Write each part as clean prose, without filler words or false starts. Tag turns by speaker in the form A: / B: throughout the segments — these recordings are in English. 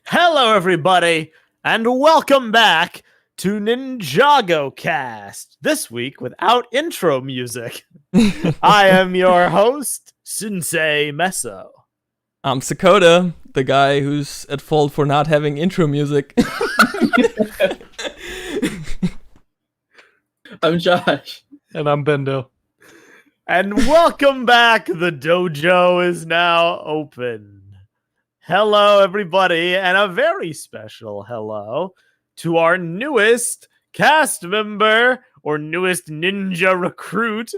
A: Hello, everybody, and welcome back to NINJAGOCast. This week without intro music. I am your host, Sensei Meso.
B: I'm Sakota, the guy who's at fault for not having intro music.
C: I'm Josh.
D: And I'm Bendo.
A: And welcome back. The dojo is now open. Hello, everybody, and a very special hello to our newest cast member, or newest ninja recruit,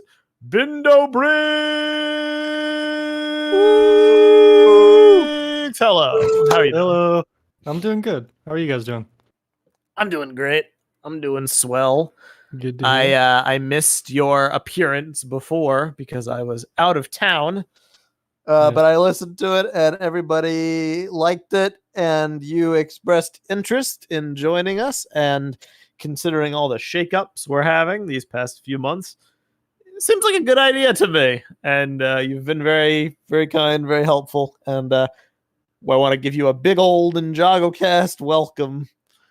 A: Bendo Briggs. Hello. How are you doing?
D: Hello. I'm doing good. How are you guys doing?
A: I'm doing great. I'm doing swell.
D: Good to hear.
A: I missed your appearance before because I was out of town. But I listened to it and everybody liked it, and you expressed interest in joining us. And considering all the shakeups we're having these past few months, it seems like a good idea to me. And you've been very, very kind, very helpful. And I want to give you a big old NINJAGOcast welcome.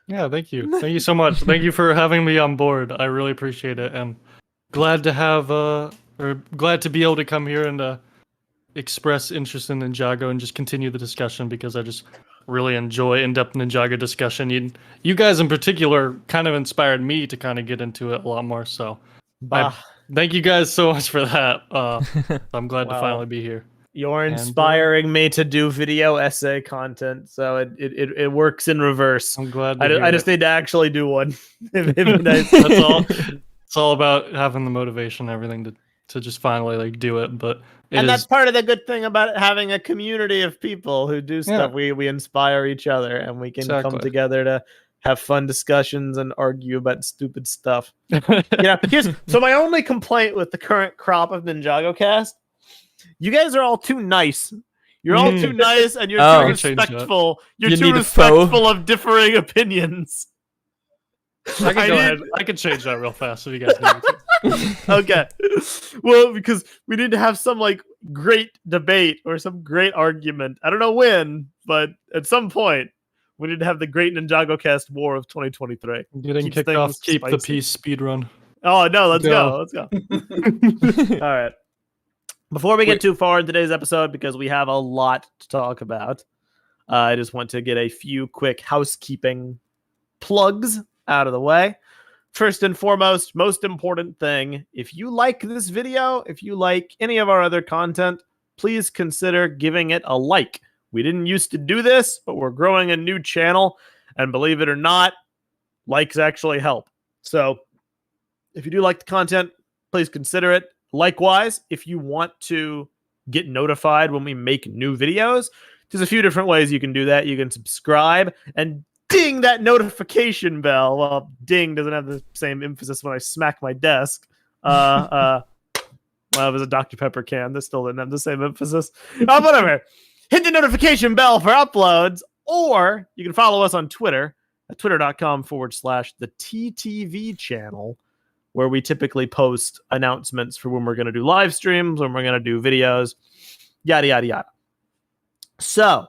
D: Yeah, thank you. Thank you so much. Thank you for having me on board. I really appreciate it. And glad to have glad to be able to come here and express interest in Ninjago and just continue the discussion, because I just really enjoy in-depth Ninjago discussion. You guys in particular kind of inspired me to kind of get into it a lot more. So thank you guys so much for that. I'm glad to finally be here.
A: You're inspiring me to do video essay content, so it works in reverse.
D: I'm glad.
A: I just need to actually do one.
D: That's all. It's all about having the motivation and everything to just finally do it. But
A: that's part of the good thing about it, having a community of people who do stuff.
D: Yeah.
A: We inspire each other, and we can come together to have fun discussions and argue about stupid stuff. So my only complaint with the current crop of NINJAGOcast, you guys are all too nice. You're all too nice, and you're too respectful. You're too respectful of differing opinions.
D: I can go ahead. I can change that real fast if you guys need me to.
A: Okay. Well, because we need to have some great debate or some great argument. I don't know when, but at some point we need to have the great NINJAGOcast war of 2023.
D: Getting kicked off. Keep the peace speedrun.
A: Oh no, let's go. All right. Before we get too far in today's episode, because we have a lot to talk about, I just want to get a few quick housekeeping plugs out of the way. First and foremost, most important thing, if you like this video, if you like any of our other content, please consider giving it a like. We didn't used to do this, but we're growing a new channel, and believe it or not, likes actually help. So if you do like the content, please consider it. Likewise, if you want to get notified when we make new videos, there's a few different ways you can do that. You can subscribe and ding that notification bell. Well, ding doesn't have the same emphasis when I smack my desk. Well, it was a Dr. Pepper can. This still didn't have the same emphasis. Whatever. Hit the notification bell for uploads, or you can follow us on Twitter at twitter.com/the TTV channel, where we typically post announcements for when we're going to do live streams, when we're going to do videos, yada, yada, yada. So,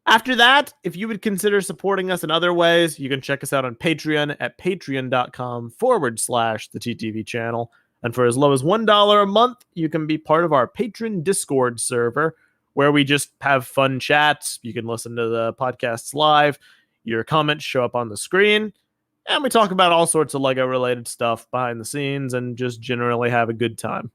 A: after that, if you would consider supporting us in other ways, you can check us out on Patreon at patreon.com/the TTV channel. And for as low as $1 a month, you can be part of our patron Discord server, where we just have fun chats. You can listen to the podcasts live. Your comments show up on the screen. And we talk about all sorts of LEGO-related stuff behind the scenes and just generally have a good time.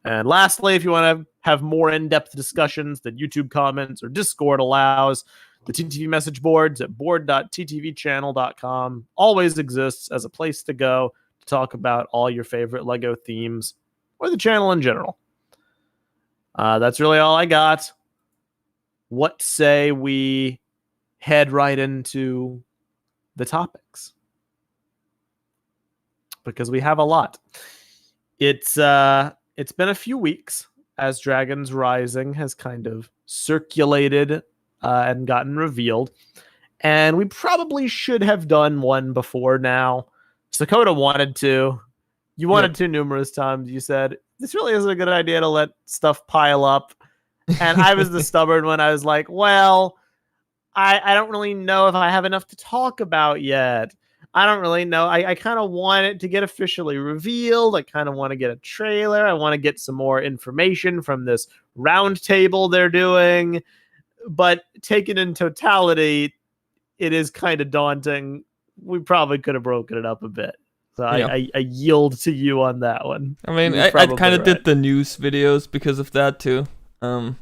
A: And lastly, if you want to have more in-depth discussions that YouTube comments or Discord allows, the TTV message boards at board.ttvchannel.com always exists as a place to go to talk about all your favorite LEGO themes or the channel in general. That's really all I got. What say we head right into the topics? Because we have a lot. It's been a few weeks as Dragons Rising has kind of circulated and gotten revealed. And we probably should have done one before now. Sakota wanted to. You wanted to numerous times. You said, this really isn't a good idea to let stuff pile up. And I was the stubborn one. I was like, well, I don't really know if I have enough to talk about yet. I don't really know. I kind of want it to get officially revealed. I kind of want to get a trailer. I want to get some more information from this round table they're doing. But taken in totality, it is kind of daunting. We probably could have broken it up a bit. So I yield to you on that one.
B: I mean, I kind of did the news videos because of that too. When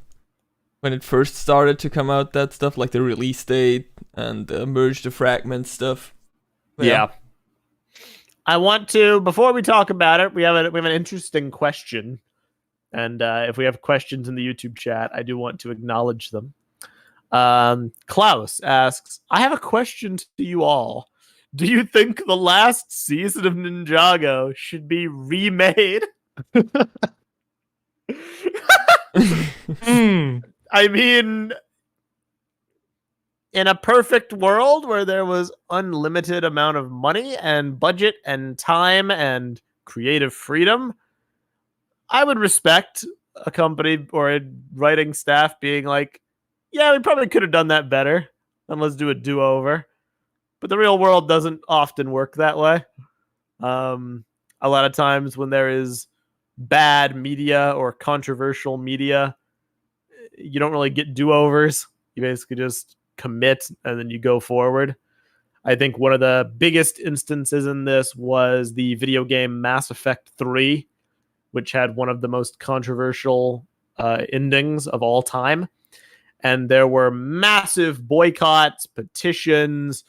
B: it first started to come out, that stuff, like the release date and merge the fragments stuff. But
A: yeah. I want to, before we talk about it, we have an interesting question. And if we have questions in the YouTube chat, I do want to acknowledge them. Klaus asks, I have a question to you all. Do you think the last season of Ninjago should be remade? I mean, in a perfect world where there was unlimited amount of money and budget and time and creative freedom, I would respect a company or a writing staff being like, yeah, we probably could have done that better, and let's do a do-over. But the real world doesn't often work that way. A lot of times when there is bad media or controversial media, you don't really get do-overs. You basically just commit and then you go forward. I think one of the biggest instances in this was the video game Mass Effect 3, which had one of the most controversial endings of all time. And there were massive boycotts, petitions,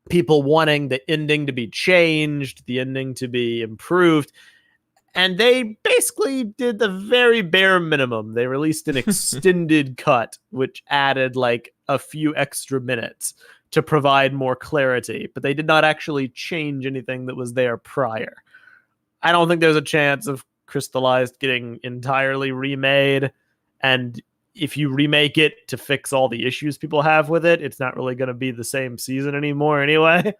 A: people wanting the ending to be changed, the ending to be improved. And they basically did the very bare minimum. They released an extended cut, which added like a few extra minutes to provide more clarity. But they did not actually change anything that was there prior. I don't think there's a chance of Crystallized getting entirely remade. And if you remake it to fix all the issues people have with it, it's not really going to be the same season anymore anyway.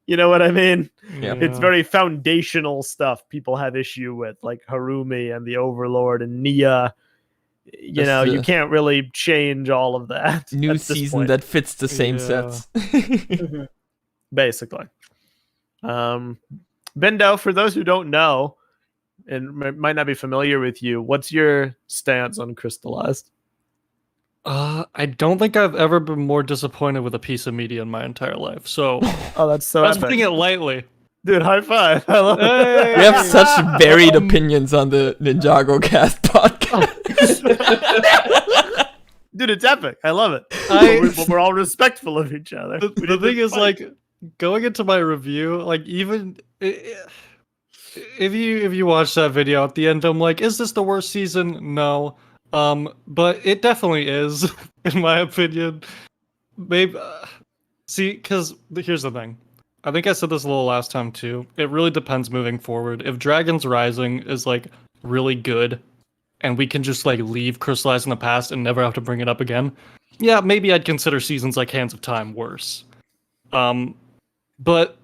A: You know what I mean?
B: Yeah.
A: It's very foundational stuff people have issue with, like Harumi and the Overlord and Nia. You can't really change all of that.
B: New season that fits the same sets.
A: Basically. Bendo, for those who don't know and might not be familiar with you, what's your stance on Crystallized?
D: I don't think I've ever been more disappointed with a piece of media in my entire life. So,
A: that's so
D: that's
A: epic.
D: putting it lightly.
A: Dude, high five. I love it.
B: We have such varied opinions on the NinjagoCast podcast.
A: Dude, it's epic. I love it. We're all respectful of each other.
D: The thing is, like, going into my review, like, even if you watch that video at the end, I'm like, is this the worst season? No. But it definitely is, in my opinion. Maybe see, because here's the thing. I think I said this a little last time too. It really depends moving forward. If Dragons Rising is like really good, and we can just like leave Crystallized in the past and never have to bring it up again, yeah, maybe I'd consider seasons like Hands of Time worse. But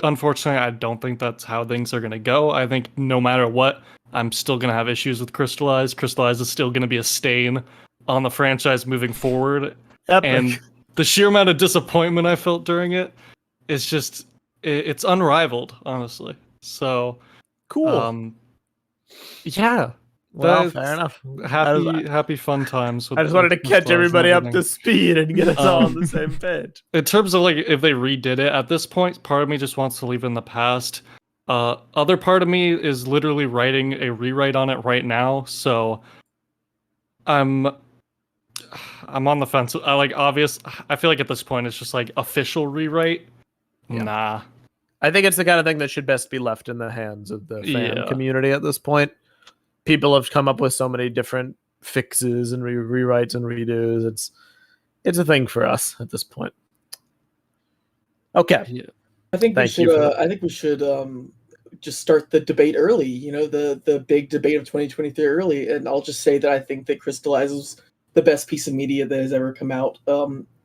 D: unfortunately I don't think that's how things are gonna go. I think no matter what, I'm still going to have issues with Crystallized. Crystallized is still going to be a stain on the franchise moving forward.
A: Epic.
D: And the sheer amount of disappointment I felt during it is just, it's unrivaled, honestly. So,
A: cool.
D: Yeah.
A: Well, fair enough.
D: Happy fun times.
A: I just wanted to catch everybody up to speed and get us all on the same page.
D: In terms of like, if they redid it, at this point, part of me just wants to leave it in the past. Other part of me is literally writing a rewrite on it right now, so I'm on the fence. I feel like at this point it's just like official rewrite. Yeah. Nah.
A: I think it's the kind of thing that should best be left in the hands of the fan community at this point. People have come up with so many different fixes and rewrites and redos. It's a thing for us at this point. Okay.
D: Yeah.
C: I think we should just start the debate early, the big debate of 2023 early. And I'll just say that I think that Crystallized is the best piece of media that has ever come out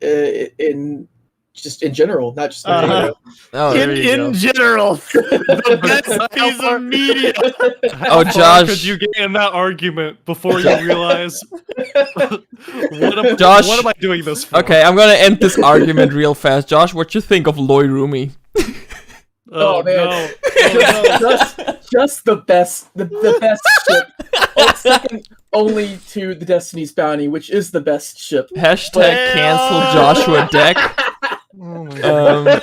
C: in just in general, not just
B: Oh, there you go.
A: in general, the best piece of media.
D: How far
B: Josh.
D: could you get in that argument before you realize
B: Josh.
D: what am I doing this for?
B: Okay, I'm gonna end this argument real fast. Josh, what you think of Lloyd Rumi?
C: Oh, man.
D: no. Oh, no.
C: just the best ship. Second only to the Destiny's Bounty, which is the best ship.
B: Hashtag cancel Joshua Deck.
D: Oh my God.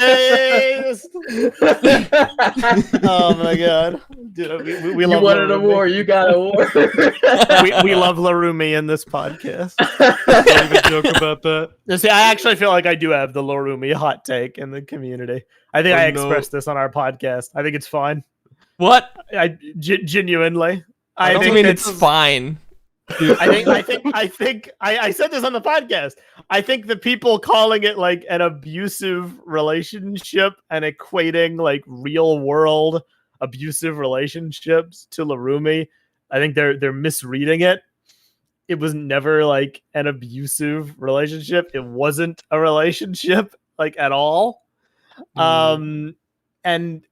A: Oh my god, dude, we
C: You
A: love
C: wanted a
A: Larumi.
C: war, you got a war.
A: we love Larumi in this podcast.
D: Can't even joke about that.
A: See, I actually feel like I do have the Larumi hot take in the community. I think
B: Oh,
A: I
B: no.
A: expressed this on our podcast. I think it's fine.
B: What?
A: Genuinely,
B: I don't
A: think
B: mean it's fine.
A: I said this on the podcast. I think the people calling it like an abusive relationship and equating like real world abusive relationships to Larumi, I think they're misreading it. It was never like an abusive relationship. It wasn't a relationship like at all. And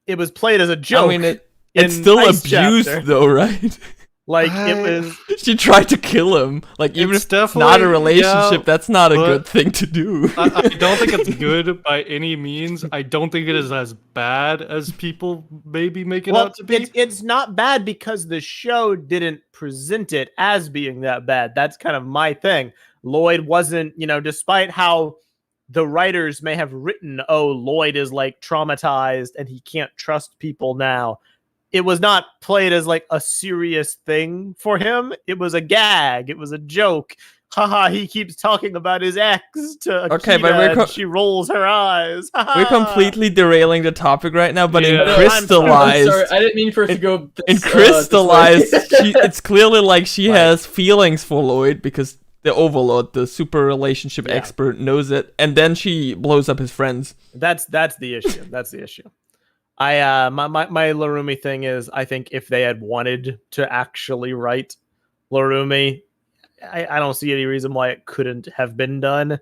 A: it was played as a joke.
B: I mean, it's still
A: Ice
B: abused
A: Chapter.
B: though, right?
A: Like it was.
B: She tried to kill him. Like, even
D: It's
B: if it's not a
D: definitely-
B: relationship,
D: yeah,
B: that's not a
D: but-
B: good thing to do.
D: I don't think it's good by any means. I don't think it is as bad as people maybe make it out to be.
A: It's not bad because the show didn't present it as being that bad. That's kind of my thing. Lloyd wasn't, despite how the writers may have written, oh, Lloyd is like traumatized and he can't trust people now. It was not played as like a serious thing for him. It was a gag. It was a joke. Haha, he keeps talking about his ex to
B: Okay,
A: Akita,
B: but
A: and she rolls her eyes.
B: We're completely derailing the topic right now, but
D: Yeah.
B: in
D: No,
B: Crystallized,
C: I'm sorry, I didn't mean for it to go
B: in
C: this
B: Crystallized,
C: way.
B: it's clearly like she
A: Right.
B: has feelings for Lloyd because the Overlord, the super relationship
A: Yeah.
B: expert, knows it, and then she blows up his friends.
A: That's the issue. That's the issue. My Larumi thing is, I think if they had wanted to actually write Larumi, I don't see any reason why it couldn't have been done,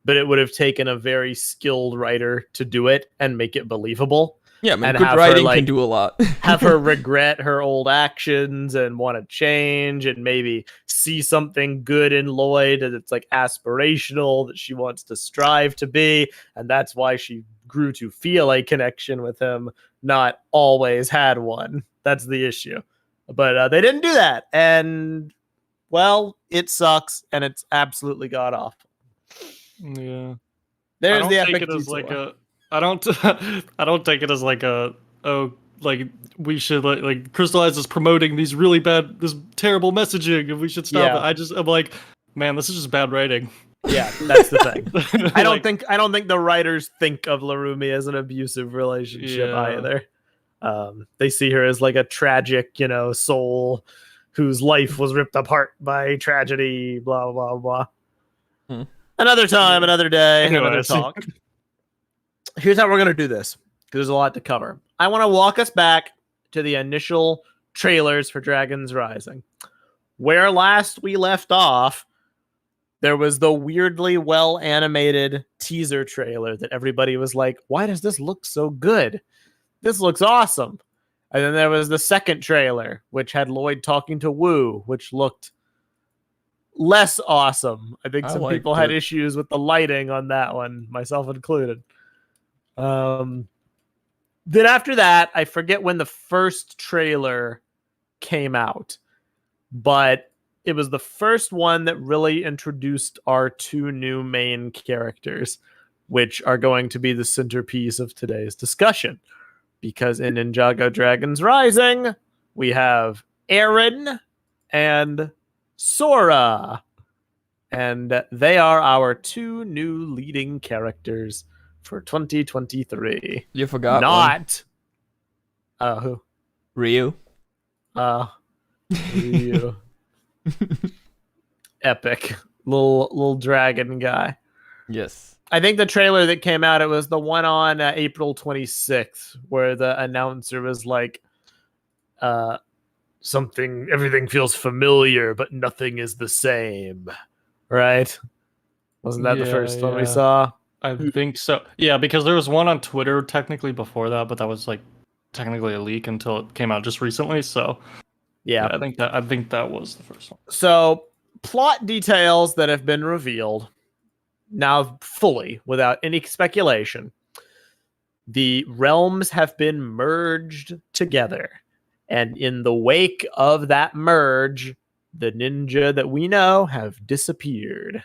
A: but it would have taken a very skilled writer to do it and make it believable.
B: Yeah, I mean,
A: And
B: good
A: have her,
B: writing
A: like,
B: can do a lot.
A: Have her regret her old actions and want to change and maybe see something good in Lloyd that's like aspirational that she wants to strive to be. And that's why she grew to feel a connection with him, not always had one. That's the issue. But they didn't do that. And, well, it sucks and it's absolutely god awful.
D: Yeah.
A: There's the
D: I don't
A: epic
D: take it as
A: detour.
D: like a. I don't take it as like a. Oh, like we should like Crystallized is promoting these really bad, this terrible messaging, and we should stop it. I'm like, man, this is just bad writing.
A: Yeah, that's the thing. I don't
D: Like,
A: think the writers think of Larumi as an abusive relationship
D: Yeah.
A: either. They see her as like a tragic, soul whose life was ripped apart by tragedy, blah blah blah.
B: Hmm.
A: Another time, another day, another
D: Anyways.
A: talk. Here's how we're gonna do this, because there's a lot to cover. I want to walk us back to the initial trailers for Dragons Rising. Where last we left off, there was the weirdly well animated teaser trailer that everybody was like, why does this look so good? This looks awesome. And then there was the second trailer, which had Lloyd talking to Wu, which looked less awesome. I think
B: I
A: some
B: liked
A: people had
B: it.
A: issues with the lighting on that one, myself included. Then after that, I forget when the first trailer came out, but it was the first one that really introduced our two new main characters, which are going to be the centerpiece of today's discussion. Because in Ninjago Dragons Rising, we have Eren and Sora. And they are our two new leading characters for 2023.
B: You forgot one.
A: Not who?
B: Ryu.
A: Ryu. Epic. Little dragon guy.
B: Yes.
A: I think the trailer that came out, it was the one on April 26th, where the announcer was like, everything feels familiar, but nothing is the same. Right? Wasn't that the
D: Yeah,
A: first one we
D: yeah.
A: saw?
D: I think so. Yeah, because there was one on Twitter technically before that, but that was like technically a leak until it came out just recently. So
A: Yeah.
D: I think that was the first one.
A: So plot details that have been revealed now fully without any speculation. The realms have been merged together. And in the wake of that merge, the ninja that we know have disappeared.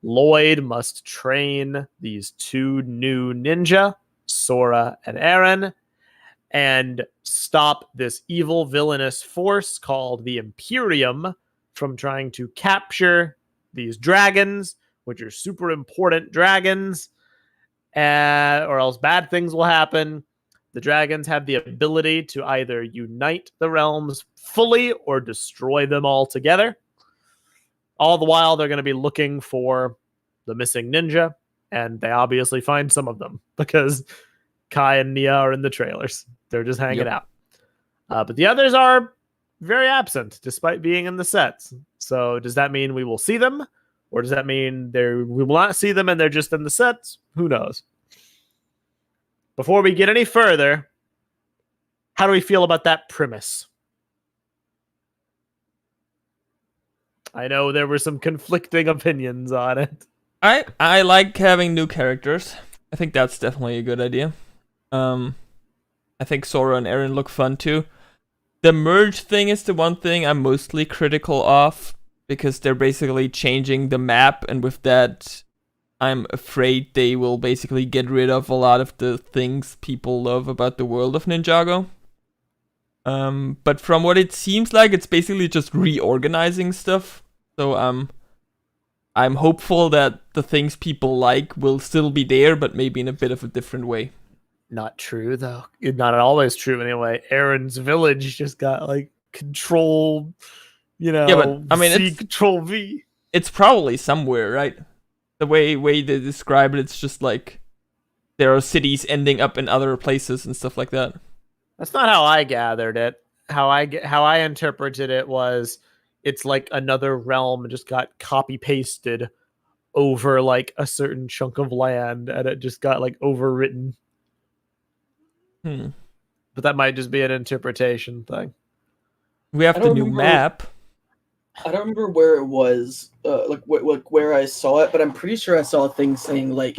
A: Lloyd must train these two new ninja, Sora and Eren, and stop this evil villainous force called the Imperium from trying to capture these dragons, which are super important dragons, or else bad things will happen. The dragons have the ability to either unite the realms fully or destroy them all together. All the while, they're going to be looking for the missing ninja, and they obviously find some of them because Kai and Nia are in the trailers. They're just hanging out. But the others are very absent, despite being in the sets. So does that mean we will see them? Or does that mean we will not see them and they're just in the sets? Who knows? Before we get any further, how do we feel about that premise? I know there were some conflicting opinions on it.
B: I like having new characters. I think that's definitely a good idea. I think Sora and Eren look fun too. The merge thing is the one thing I'm mostly critical of, because they're basically changing the map, and with that, I'm afraid they will basically get rid of a lot of the things people love about the world of Ninjago. But from what it seems like, it's basically just reorganizing stuff. So I'm hopeful that the things people like will still be there, but maybe in a bit of a different way.
A: Not true, though. Not always true, anyway. Eren's village just got, like, control, yeah, but, I mean, C, control V.
B: It's probably somewhere, right? The way they describe it, it's just like there are cities ending up in other places and stuff like that.
A: That's not how I gathered it. How I interpreted it was it's like another realm just got copy pasted over like a certain chunk of land, and it just got like overwritten. But that might just be an interpretation thing.
B: We have the new map.
C: I don't remember where it was, like where I saw it, but I'm pretty sure I saw a thing saying, like,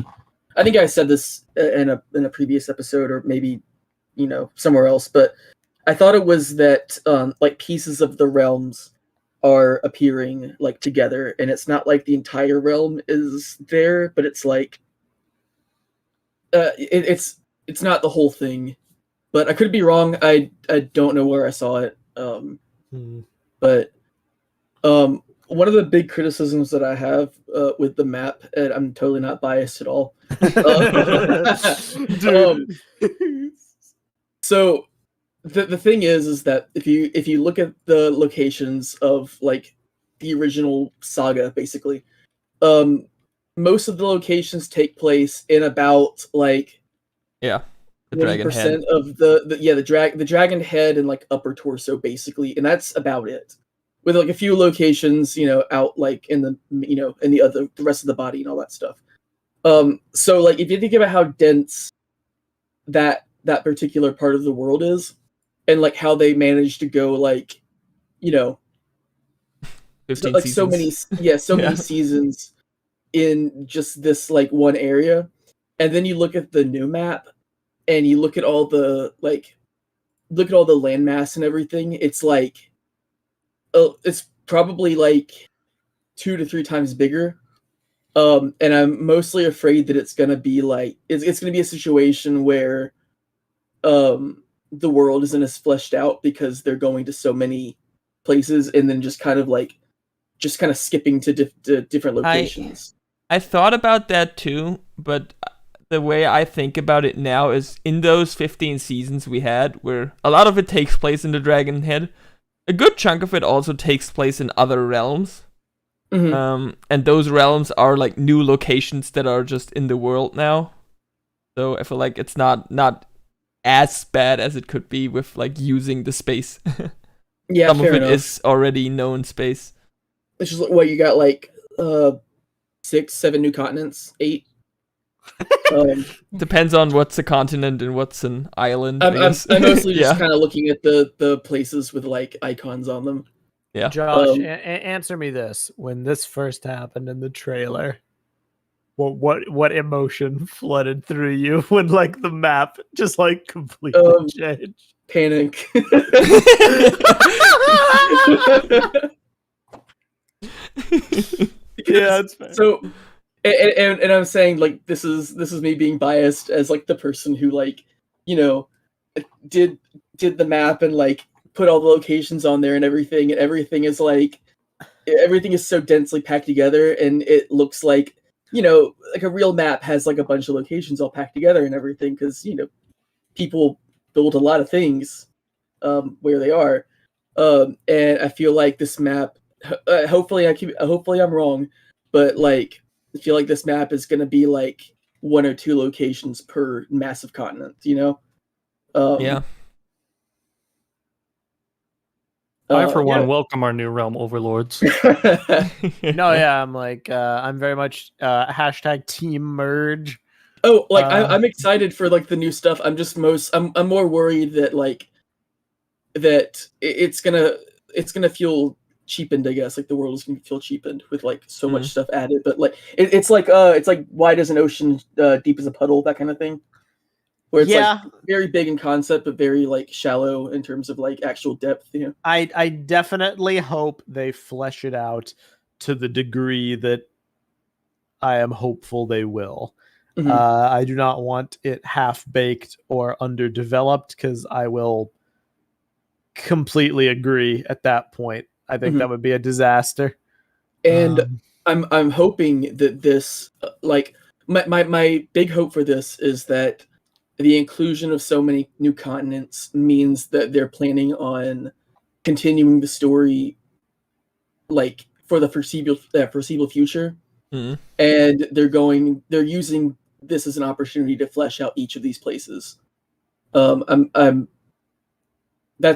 C: I think I said this in a previous episode, or maybe, somewhere else, but I thought it was that like pieces of the realms are appearing like together, and it's not like the entire realm is there, but it's like it's not the whole thing. But I could be wrong. I don't know where I saw it. But one of the big criticisms that I have with the map, and I'm totally not biased at all. So the thing is that if you look at the locations of like the original saga, basically, most of the locations take place in about like
B: the dragon head
C: of the dragon head and like upper torso, basically, and that's about it. With like a few locations, out like in the in the rest of the body and all that stuff. So like if you think about how dense that particular part of the world is, and like how they managed to go like,
B: 15
C: like
B: seasons.
C: so many seasons in just this like one area, and then you look at the new map, and you look at all the landmass and everything. It's like, it's probably like 2 to 3 times bigger. And I'm mostly afraid that it's gonna be like it's gonna be a situation where the world isn't as fleshed out because they're going to so many places and then just kind of skipping to different locations.
B: I thought about that too, but the way I think about it now is in those 15 seasons we had, where a lot of it takes place in the Dragon Head, a good chunk of it also takes place in other realms. And those realms are like new locations that are just in the world now. So I feel like it's not as bad as it could be with like using the space.
C: Yeah,
B: some of it
C: enough.
B: Is already known space.
C: It's just what you got, like 6, 7 new continents, 8.
B: Depends on what's a continent and what's an island.
C: I'm mostly just
B: Yeah.
C: kind of looking at the places with like icons on them.
B: Yeah.
A: Josh, answer me this: when this first happened in the trailer, what emotion flooded through you when like the map just like completely changed?
C: Panic.
A: Yeah, it's fair.
C: So, and I'm saying like this is me being biased as like the person who like did the map and like put all the locations on there and everything is like everything is so densely packed together and it looks like like a real map has like a bunch of locations all packed together and everything because people build a lot of things where they are, and I feel like this map. Hopefully I'm wrong, but like I feel like this map is gonna be like 1 or 2 locations per massive continent.
B: Yeah.
D: I, for one, welcome our new realm overlords.
A: No, yeah, I'm like, I'm very much hashtag team merge.
C: Oh, like I'm excited for like the new stuff. I'm just I'm more worried that like that it's gonna feel cheapened, I guess. Like the world is gonna feel cheapened with like so much stuff added. But like it's like wide as an ocean, deep as a puddle, that kind of thing. Where it's like very big in concept, but very like shallow in terms of like actual depth.
A: I definitely hope they flesh it out to the degree that I am hopeful they will.
C: Mm-hmm.
A: I do not want it half-baked or underdeveloped because I will completely agree at that point. I think that would be a disaster.
C: And I'm hoping that this like my big hope for this is that the inclusion of so many new continents means that they're planning on continuing the story like for the foreseeable future. And they're using this as an opportunity to flesh out each of these places. That's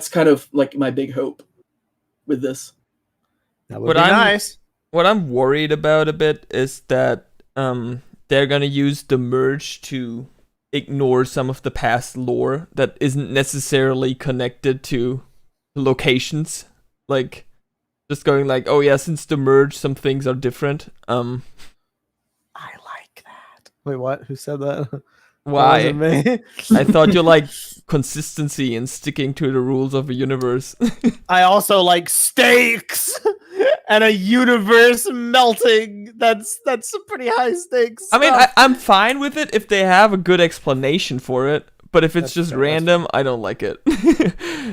C: kind of like my big hope with this.
A: That would be nice.
B: What I'm worried about a bit is that they're gonna use the merge to ignore some of the past lore that isn't necessarily connected to locations. Like just going like, oh yeah, since the merge, some things are different.
A: I like that. Wait, what? Who said that?
B: Why?
A: Me?
B: I thought you like consistency and sticking to the rules of a universe.
A: I also like stakes and a universe melting. That's some pretty high stakes stuff.
B: I mean, I'm fine with it if they have a good explanation for it, but if it's just random, I don't like it.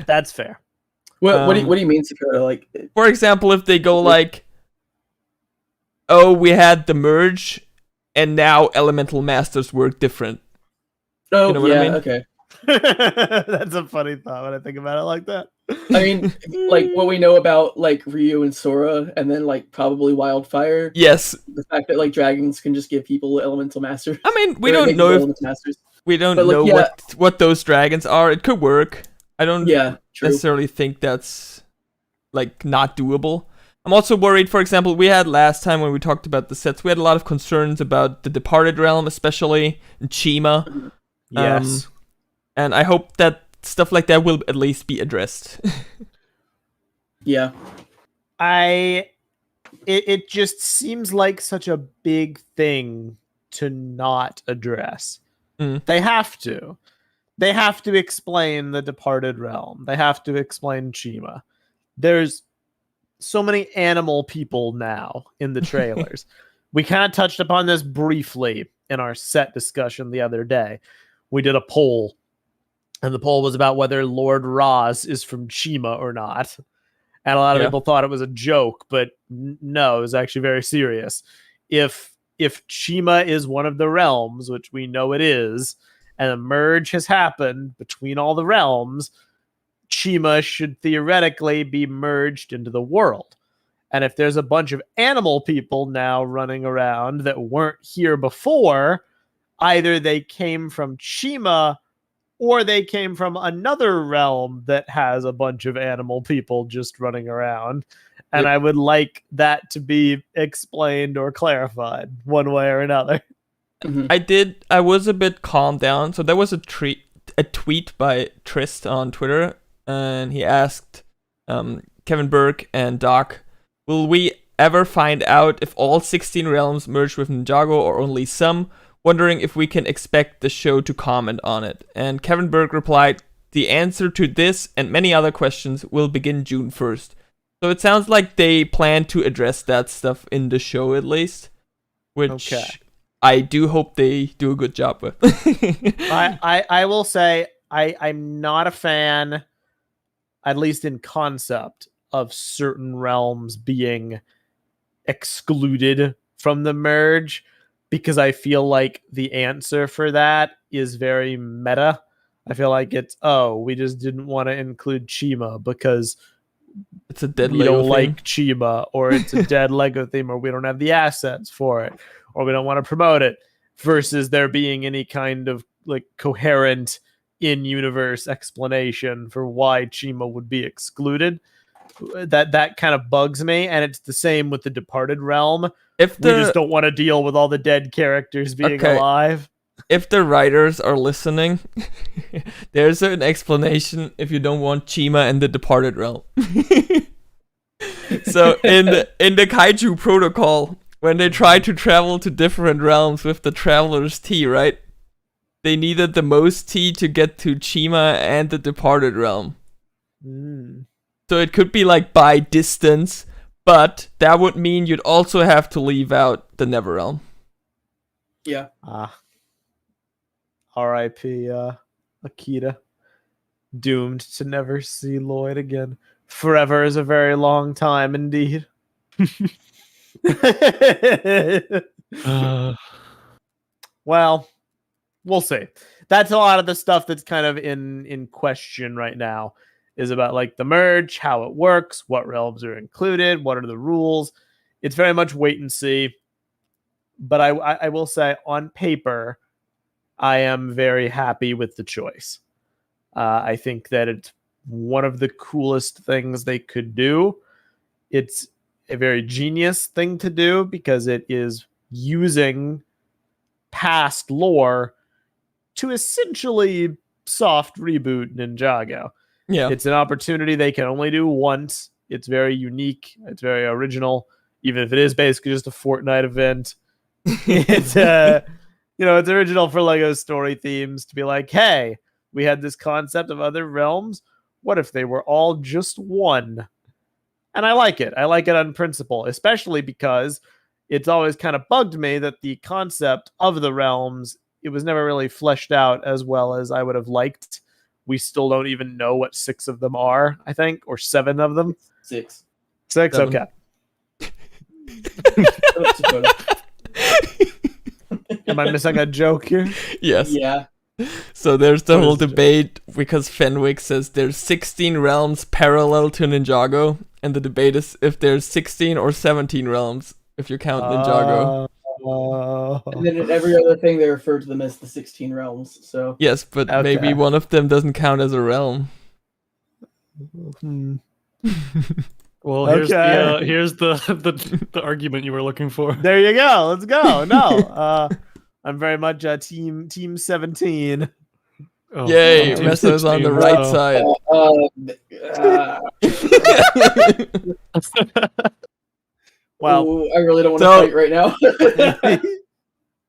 A: That's fair.
C: What do you mean, Sakura? Like,
B: for example, if they go like, oh, we had the merge, and now elemental masters work different.
C: Oh,
B: you know what I mean?
C: Okay.
A: That's a funny thought when I think about it like that.
C: I mean, like what we know about like Ryu and Sora, and then like probably Wildfire.
B: Yes.
C: The fact that like dragons can just give people elemental masters.
B: I mean, we don't know what those dragons are. It could work. I don't necessarily think that's like not doable. I'm also worried, for example, we had last time when we talked about the sets, we had a lot of concerns about the Departed Realm, especially in Chima.
A: Yes.
B: And I hope that stuff like that will at least be addressed.
C: Yeah.
A: It just seems like such a big thing to not address. They have to. They have to explain the Departed Realm. They have to explain Chima. There's so many animal people now in the trailers. We kind of touched upon this briefly in our set discussion the other day. We did a poll, and the poll was about whether Lord Raz is from Chima or not. And a lot of people thought it was a joke, but no, it was actually very serious. If Chima is one of the realms, which we know it is, and a merge has happened between all the realms, Chima should theoretically be merged into the world. And if there's a bunch of animal people now running around that weren't here before, either they came from Chima or they came from another realm that has a bunch of animal people just running around. And I would like that to be explained or clarified one way or another.
B: I was a bit calmed down. So there was a tweet by Trist on Twitter, and he asked Kevin Burke and Doc, will we ever find out if all 16 realms merge with Ninjago or only some? Wondering if we can expect the show to comment on it. And Kevin Burke replied, the answer to this and many other questions will begin June 1st. So it sounds like they plan to address that stuff in the show at least, which I do hope they do a good job with.
A: I will say I'm not a fan, at least in concept, of certain realms being excluded from the merge, because I feel like the answer for that is very meta. I feel like it's, we just didn't want to include Chima because
B: it's a dead
A: we
B: Lego
A: don't
B: theme.
A: like Chima, or it's a dead Lego theme, or we don't have the assets for it, or we don't want to promote it, versus there being any kind of like coherent in-universe explanation for why Chima would be excluded. That kind of bugs me, and it's the same with the Departed Realm. We just don't want to deal with all the dead characters being alive.
B: If the writers are listening, there's an explanation if you don't want Chima and the Departed Realm. So in the Kaiju Protocol, when they tried to travel to different realms with the Traveler's Tea, right? They needed the most tea to get to Chima and the Departed Realm. So it could be like by distance, but that would mean you'd also have to leave out the Neverrealm.
C: Yeah.
A: R.I.P. Akita. Doomed to never see Lloyd again. Forever is a very long time indeed. Well, we'll see. That's a lot of the stuff that's kind of in question right now, is about like the merge, how it works, what realms are included, what are the rules. It's very much wait and see. But I will say, on paper, I am very happy with the choice. I think that it's one of the coolest things they could do. It's a very genius thing to do because it is using past lore to essentially soft reboot Ninjago.
B: Yeah.
A: It's an opportunity they can only do once. It's very unique. It's very original, even if it is basically just a fortnight event. It's it's original for Lego story themes to be like, hey, we had this concept of other realms. What if they were all just one? And I like it. I like it on principle, especially because it's always kind of bugged me that the concept of the realms, it was never really fleshed out as well as I would have liked. We still don't even know what 6 of them are, I think, or 7 of them.
C: 6.
A: 6?
B: 7.
A: Okay. Am I missing a joke here?
B: Yes.
C: Yeah.
B: So there's the whole debate because Fenwick says there's 16 realms parallel to Ninjago, and the debate is if there's 16 or 17 realms if you count Ninjago.
C: And then in every other thing they refer to them as the 16 realms. So
B: yes, but maybe one of them doesn't count as a realm.
D: Well, here's the argument you were looking for.
A: There you go. Let's go. No, I'm very much team 17.
D: Oh,
B: yay, Messo's on the right side.
A: Wow.
C: Ooh, I really don't want to fight right now.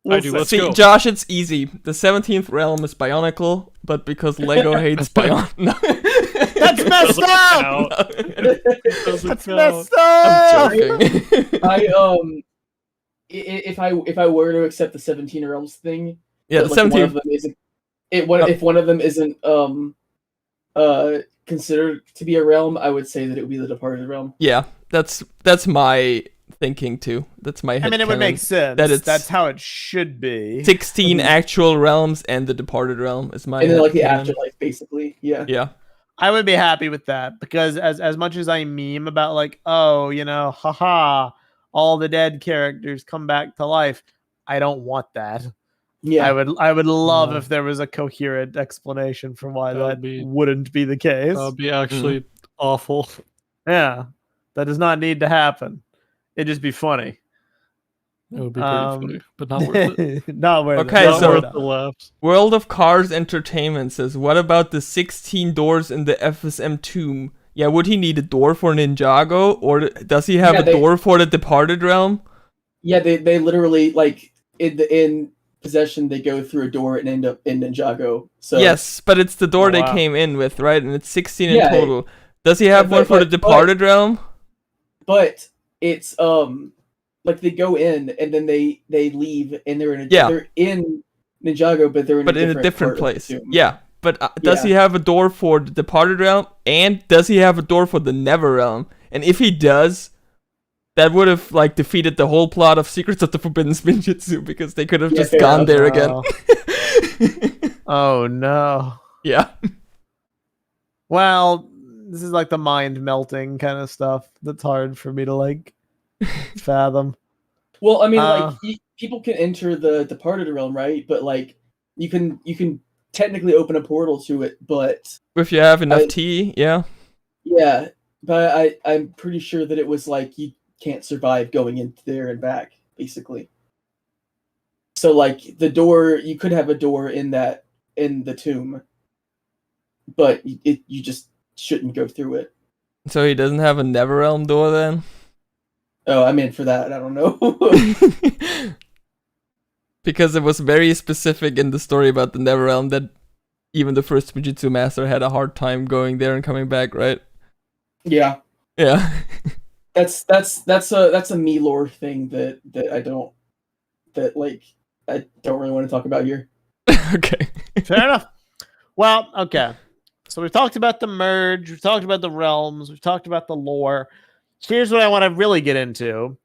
D: I do. Let's go.
B: Josh, it's easy. The 17th realm is Bionicle, but because Lego hates Bionicle.
A: That's messed up!
D: That's
A: messed up!
B: I'm joking.
C: If I were to accept the 17 realms thing,
B: yeah, the 17th.
C: If one of them isn't considered to be a realm, I would say that it would be the Departed Realm.
B: Yeah, that's my thinking too. That's my head.
A: I mean, it would make sense. That's how it should be.
B: 16 actual realms and the Departed Realm is my.
C: And then like the afterlife, basically. Yeah.
B: Yeah.
A: I would be happy with that because as much as I meme about like, haha, all the dead characters come back to life, I don't want that.
C: Yeah.
A: I would love if there was a coherent explanation for why that wouldn't be the case.
D: That would be actually awful.
A: Yeah. That does not need to happen. It'd just be funny.
D: It would be pretty funny, but not worth it.
A: Not worth it.
B: Okay,
D: Not
B: so-
D: worth the laughs.
B: World of Cars Entertainment says, what about the 16 doors in the FSM tomb? Yeah, would he need a door for Ninjago, or does he have a door for the Departed Realm?
C: Yeah, they literally like in possession they go through a door and end up in Ninjago. So
B: Yes, but it's the door
A: Oh,
B: they
A: wow.
B: came in with, right? And it's 16
C: Yeah,
B: in total. Does he have
C: but-
B: one for the
C: but-
B: Departed Realm?
C: but it's like they go in and then they leave and they're in they're in Ninjago, but they're in
B: a different
C: part
B: place.
C: of the tomb.
B: Yeah, but does he have a door for the Departed Realm? And does he have a door for the Never Realm? And if he does, that would have like defeated the whole plot of Secrets of the Forbidden Spinjitzu, because they could have just
C: fair
B: gone
C: enough.
B: there again.
A: Oh no.
B: Yeah.
A: Well, this is like the mind melting kind of stuff that's hard for me to like fathom.
C: Well, I mean, people can enter the Departed Realm, right? But like, you can technically open a portal to it, but
B: If you have enough tea, yeah.
C: yeah, but I'm pretty sure that it was like you can't survive going in there and back, basically. So like the door, you could have a door in the tomb, but you just shouldn't go through it.
B: So he doesn't have a Never Realm door then?
C: Oh, I'm in for that. I don't know.
B: Because it was very specific in the story about the Never Realm that even the first Fujitsu master had a hard time going there and coming back, right?
C: Yeah,
B: Yeah.
C: that's a me lore thing that I don't really want to talk about here.
B: Okay.
A: Fair enough. Well, okay. So we've talked about the merge, we've talked about the realms, we've talked about the lore. Here's what I want to really get into.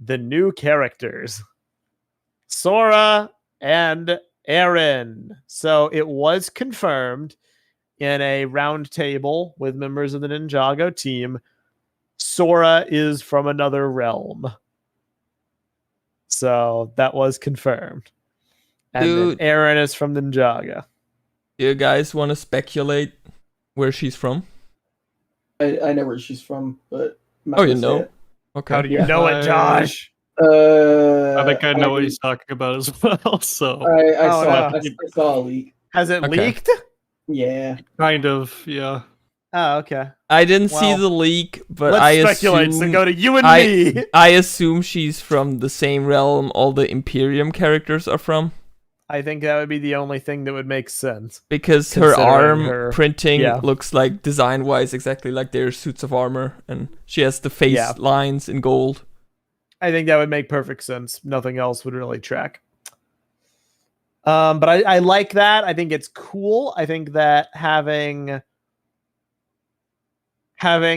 A: The new characters. Sora and Eren. So it was confirmed in a round table with members of the Ninjago team. Sora is from another realm. So that was confirmed. And
B: Dude.
A: then Eren is from Ninjago.
B: Do you guys want to speculate where she's from?
C: I know where she's from, but I'm not
B: Oh, you
C: gonna say
B: know?
C: it.
B: Okay.
A: How do you
C: Yeah.
A: know it, Josh?
D: I think I know what he's talking about as well. So
C: I saw a leak.
A: Has it
B: Okay.
A: leaked?
C: Yeah.
D: kind of, yeah.
A: Oh, okay.
B: I didn't see
A: Well,
B: the leak, but
A: Let's
B: I
A: speculate.
B: assume
A: So go to you and
B: I-
A: me.
B: I assume she's from the same realm all the Imperium characters are from,
A: I think that would be the only thing that would make sense.
B: because her
A: Considering
B: arm
A: her-
B: printing
A: yeah.
B: looks like design-wise exactly like their suits of armor, and she has the face
A: Yeah.
B: lines in gold.
A: I think that would make perfect sense. Nothing else would really track. But I like that. I think it's cool. I think that having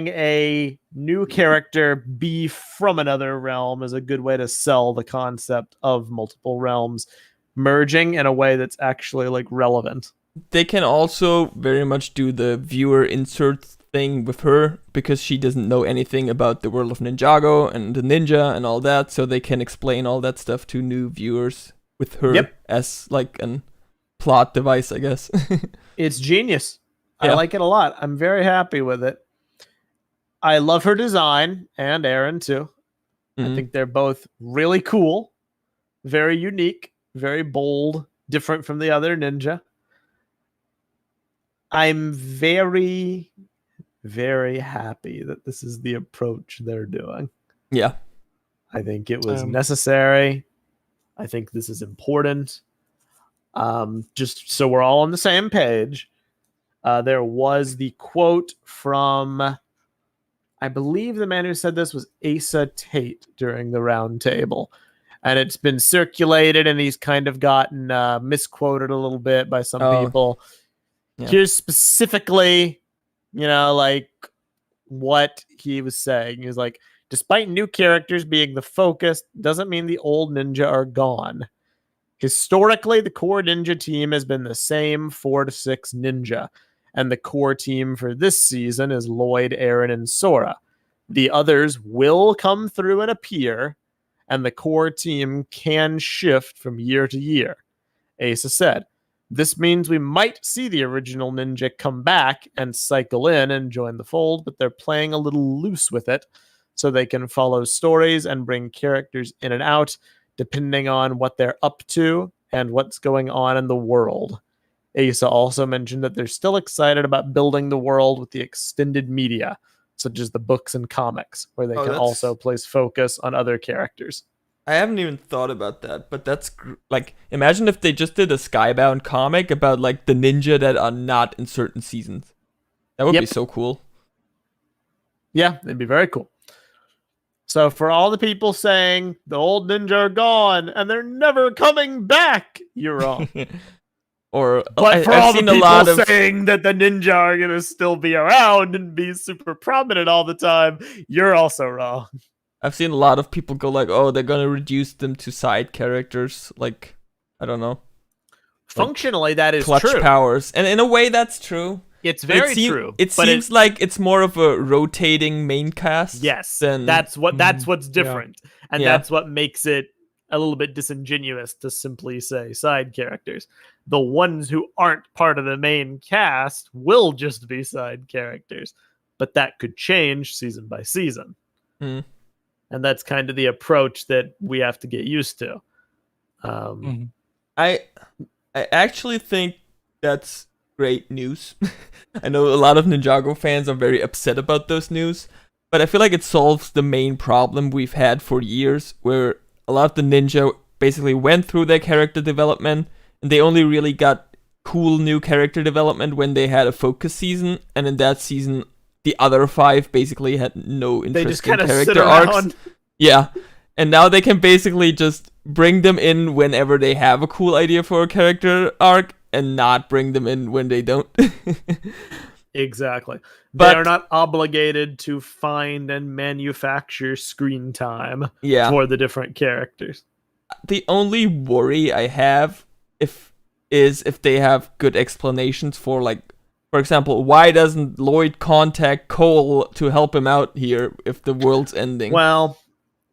A: a new character be from another realm is a good way to sell the concept of multiple realms merging in a way that's actually like relevant.
B: They can also very much do the viewer insert thing with her, because she doesn't know anything about the world of Ninjago and the ninja and all that, so they can explain all that stuff to new viewers with her
A: Yep.
B: as like an plot device, I guess.
A: It's genius.
B: Yeah.
A: I like it a lot. I'm very happy with it. I love her design, and Eren too. I
B: Mhm.
A: think they're both really cool, very unique, very bold, different from the other ninja. I'm very, very happy that this is the approach they're doing.
B: Yeah.
A: I think it was
D: Um,
A: necessary. I think this is important. Just so we're all on the same page, there was the quote from, I believe the man who said this was Asa Tate during the round table. And it's been circulated, and he's kind of gotten misquoted a little bit by some
B: Oh,
A: people.
B: yeah.
A: Here's specifically, like what he was saying. He was like, despite new characters being the focus, doesn't mean the old ninja are gone. Historically, the core ninja team has been the same 4 to 6 ninja, and the core team for this season is Lloyd, Eren, and Sora. The others will come through and appear, and the core team can shift from year to year. Asa said, this means we might see the original ninja come back and cycle in and join the fold, but they're playing a little loose with it. so they can follow stories and bring characters in and out depending on what they're up to and what's going on in the world. Asa also mentioned that they're still excited about building the world with the extended media, such as the books and comics, where they can also place focus on other characters.
B: I haven't even thought about that, but that's like, imagine if they just did a Skybound comic about like the ninja that are not in certain seasons. That would be so cool.
A: Yeah, it'd be very cool. So for all the people saying the old ninja are gone and they're never coming back, you're wrong.
B: But
A: for all the people saying that the ninja are going to still be around and be super prominent all the time, you're also wrong.
B: I've seen a lot of people go like, oh, they're going to reduce them to side characters. Like, I don't know.
A: Functionally, that is
B: clutch
A: true.
B: powers. And in a way, that's true.
A: It's very true.
B: It seems like it's more of a rotating main cast.
A: Yes,
B: than,
A: that's what's different. Yeah. And that's what makes it a little bit disingenuous to simply say side characters. The ones who aren't part of the main cast will just be side characters. But that could change season by season.
B: Mm.
A: And that's kind of the approach that we have to get used to.
B: I actually think that's great news. I know a lot of Ninjago fans are very upset about those news, but I feel like it solves the main problem we've had for years, where a lot of the ninja basically went through their character development, and they only really got cool new character development when they had a focus season, and in that season, the other 5 basically had no interest in character arcs. Yeah, and now they can basically just bring them in whenever they have a cool idea for a character arc, and not bring them in when they don't.
A: Exactly. But they are not obligated to find and manufacture screen time for the different characters.
B: The only worry I have if they have good explanations for, like, for example, why doesn't Lloyd contact Cole to help him out here if the world's ending?
A: Well,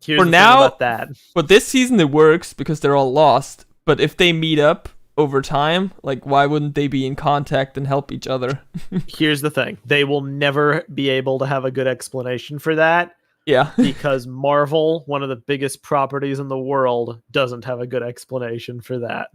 A: here's
B: for
A: the
B: now,
A: thing about that.
B: For this season it works because they're all lost. But if they meet up over time, like, why wouldn't they be in contact and help each other?
A: Here's the thing. They will never be able to have a good explanation for that.
B: Yeah.
A: Because Marvel, one of the biggest properties in the world, doesn't have a good explanation for that.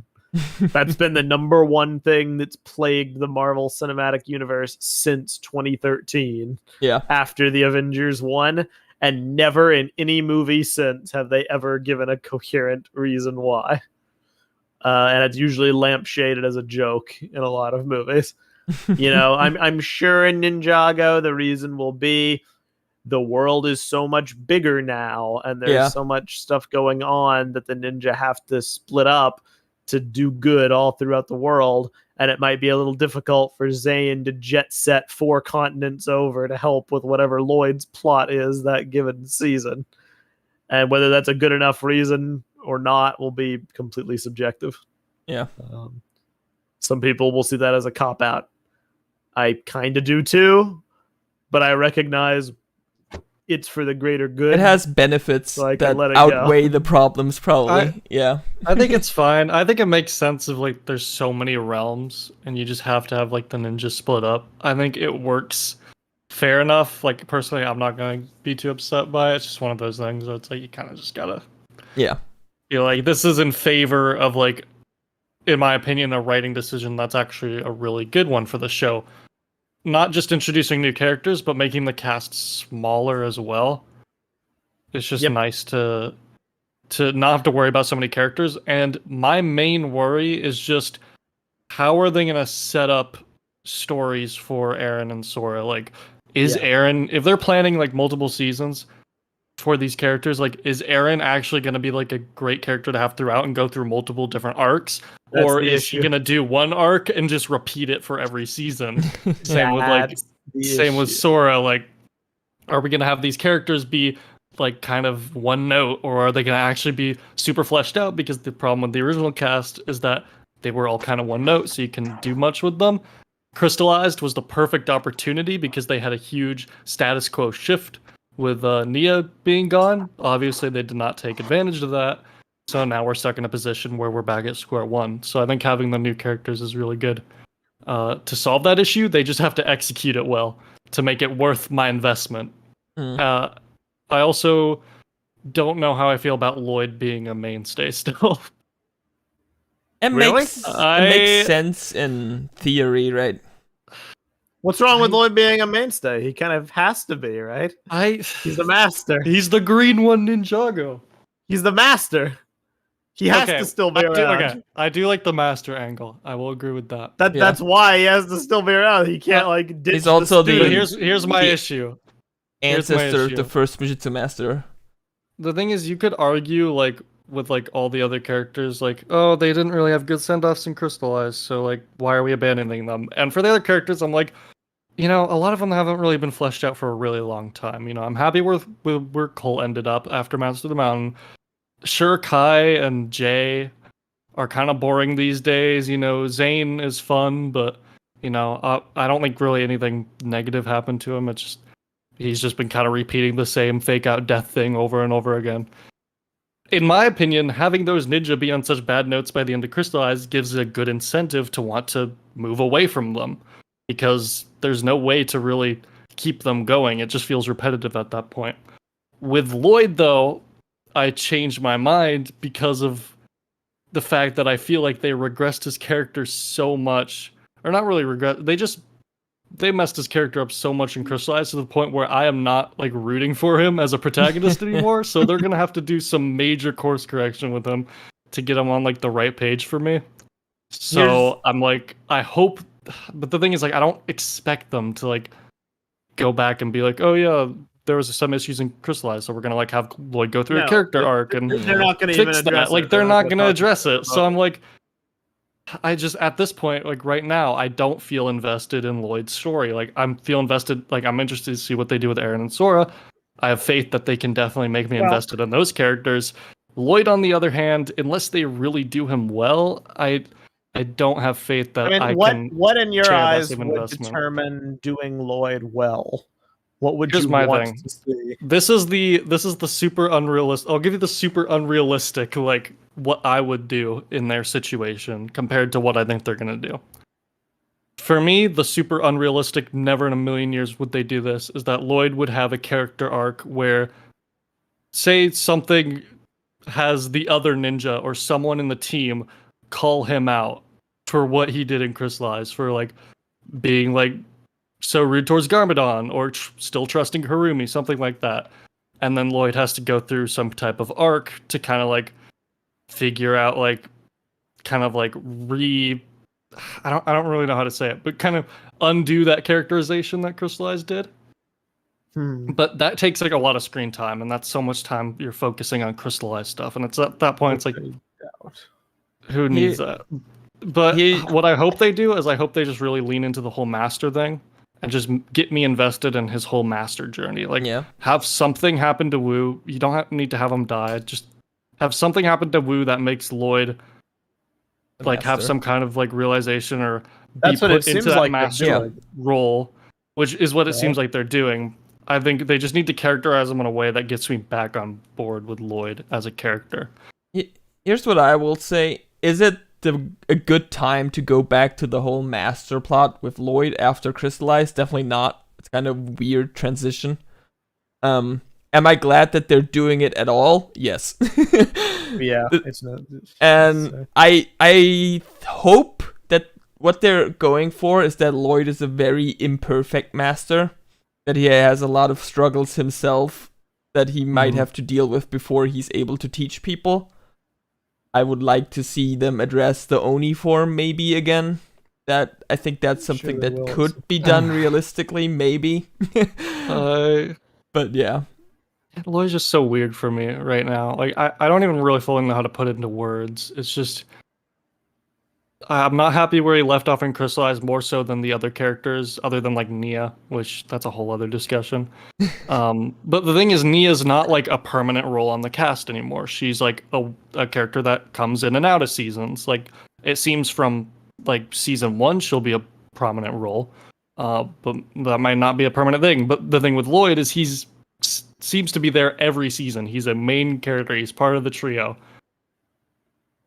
A: That's been the number one thing that's plagued the Marvel Cinematic Universe since 2013.
B: Yeah.
A: After the Avengers 1, and never in any movie since have they ever given a coherent reason why. And it's usually lampshaded as a joke in a lot of movies. You know, I'm sure in Ninjago the reason will be the world is so much bigger now, and there's so much stuff going on that the ninja have to split up to do good all throughout the world, and it might be a little difficult for Zayn to jet set 4 continents over to help with whatever Lloyd's plot is that given season. And whether that's a good enough reason or not will be completely subjective.
B: Yeah.
A: Some people will see that as a cop-out. I kind of do too, but I recognize it's for the greater good.
B: It has benefits
A: so
B: that outweigh the problems, probably.
D: I think it's fine. I think it makes sense if, like, there's so many realms and you just have to have, like, the ninja split up. I think it works fair enough. Like, personally, I'm not going to be too upset by it. It's just one of those things where it's like you kind of just gotta feel like this is in favor of, like, in my opinion, a writing decision that's actually a really good one for the show. Not just introducing new characters, but making the cast smaller as well. It's just nice to not have to worry about so many characters. And my main worry is just how are they going to set up stories for Eren and Sora? Like, is Eren, if they're planning like multiple seasons for these characters, like, is Eren actually going to be like a great character to have throughout and go through multiple different arcs? Or is she going to do one arc and just repeat it for every season? Same with Sora. Like, are we going to have these characters be like kind of one note, or are they going to actually be super fleshed out? Because the problem with the original cast is that they were all kind of one note, so you can do much with them. Crystallized was the perfect opportunity because they had a huge status quo shift with Nia being gone. Obviously, they did not take advantage of that. So now we're stuck in a position where we're back at square one. So I think having the new characters is really good. To solve that issue, they just have to execute it well to make it worth my investment. I also don't know how I feel about Lloyd being a mainstay still.
B: It
A: Really?
B: makes sense in theory, right?
A: What's wrong with Lloyd being a mainstay? He kind of has to be, right? He's the master.
D: He's the green one, Ninjago.
A: He's the master. He has to still be around.
D: I do like the master angle. I will agree with that.
A: That's why he has to still be around. He can't like ditch
B: He's also
A: the
B: the
A: student.
D: Here's my issue.
B: Ancestor of the first Fujitsu master.
D: The thing is, you could argue like with like all the other characters, like, oh, they didn't really have good send-offs in Crystallized, so like, why are we abandoning them? And for the other characters, I'm like, you know, a lot of them haven't really been fleshed out for a really long time. You know, I'm happy with where Cole ended up after Master of the Mountain. Sure, Kai and Jay are kind of boring these days. You know, Zane is fun, but you know, I don't think really anything negative happened to him. It's just he's just been kind of repeating the same fake out death thing over and over again. In my opinion, having those ninja be on such bad notes by the end of Crystallized gives a good incentive to want to move away from them, because there's no way to really keep them going. It just feels repetitive at that point. With Lloyd, though, I changed my mind because of the fact that I feel like they regressed his character so much. Or not really regress, they messed his character up so much in Crystallized to the point where I am not like rooting for him as a protagonist anymore. So they're gonna have to do some major course correction with him to get him on like the right page for me. So I'm like, I hope, but the thing is, like, I don't expect them to like go back and be like, oh yeah, there was some issues in Crystallized, so we're gonna like have Lloyd go through a character arc and
A: they're not gonna even address
D: that. Like, they're not gonna address it. So I'm like, I just, at this point, like right now, I don't feel invested in Lloyd's story. Like, I'm invested, like I'm interested to see what they do with Eren and Sora. I have faith that they can definitely make me invested in those characters. Lloyd, on the other hand, unless they really do him well, I don't have faith that I can.
A: What in your eyes would
D: investment.
A: determine doing Lloyd well? What would
D: Here's
A: you
D: my
A: want
D: thing.
A: to see?
D: This is the super unrealistic. I'll give you the super unrealistic, like what I would do in their situation compared to what I think they're gonna do. For me, the super unrealistic, never in a million years would they do this, is that Lloyd would have a character arc where, say something has the other ninja or someone in the team call him out for what he did in Crystallized, for like being like so rude towards Garmadon, or still trusting Harumi, something like that. And then Lloyd has to go through some type of arc to kind of like figure out like kind of like I don't really know how to say it, but kind of undo that characterization that Crystallized did. But that takes like a lot of screen time, and that's so much time you're focusing on Crystallized stuff, and it's at that point it's like, who needs that? But what I hope they do is I hope they just really lean into the whole master thing and just get me invested in his whole master journey. Like, have something happen to Wu. You don't need to have him die. Just have something happen to Wu that makes Lloyd like have some kind of like realization or be put into that master role, which is what it seems like they're doing. I think they just need to characterize him in a way that gets me back on board with Lloyd as a character.
B: Here's what I will say. Is it a good time to go back to the whole master plot with Lloyd after Crystallized? Definitely not. It's kind of weird transition. Am I glad that they're doing it at all? Yes.
A: Yeah, it's not.
B: And I hope that what they're going for is that Lloyd is a very imperfect master, that he has a lot of struggles himself that he might have to deal with before he's able to teach people. I would like to see them address the Oni form maybe again. That I think that's something that could be done realistically, maybe. But yeah.
D: Lloyd's just so weird for me right now. Like, I don't even really fully know how to put it into words. It's just, I'm not happy where he left off in Crystallized, more so than the other characters, other than like Nia, which that's a whole other discussion. But the thing is, Nia's not like a permanent role on the cast anymore. She's like a character that comes in and out of seasons. Like, it seems from like season 1, she'll be a prominent role, but that might not be a permanent thing. But the thing with Lloyd is he's seems to be there every season. He's a main character. He's part of the trio.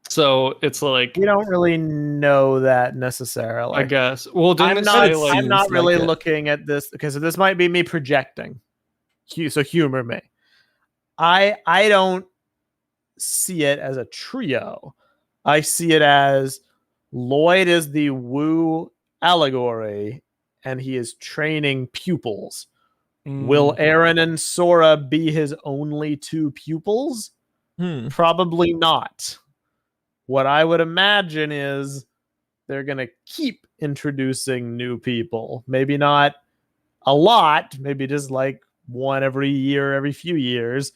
D: So it's like,
A: you don't really know that necessarily,
D: I guess. Well,
A: I'm not really looking at this because this might be me projecting. So humor me. I don't see it as a trio. I see it as Lloyd is the Wu allegory, and he is training pupils. Will Aaron and Sora be his only two pupils? Probably not. What I would imagine is they're going to keep introducing new people. Maybe not a lot, maybe just like one every year, every few years.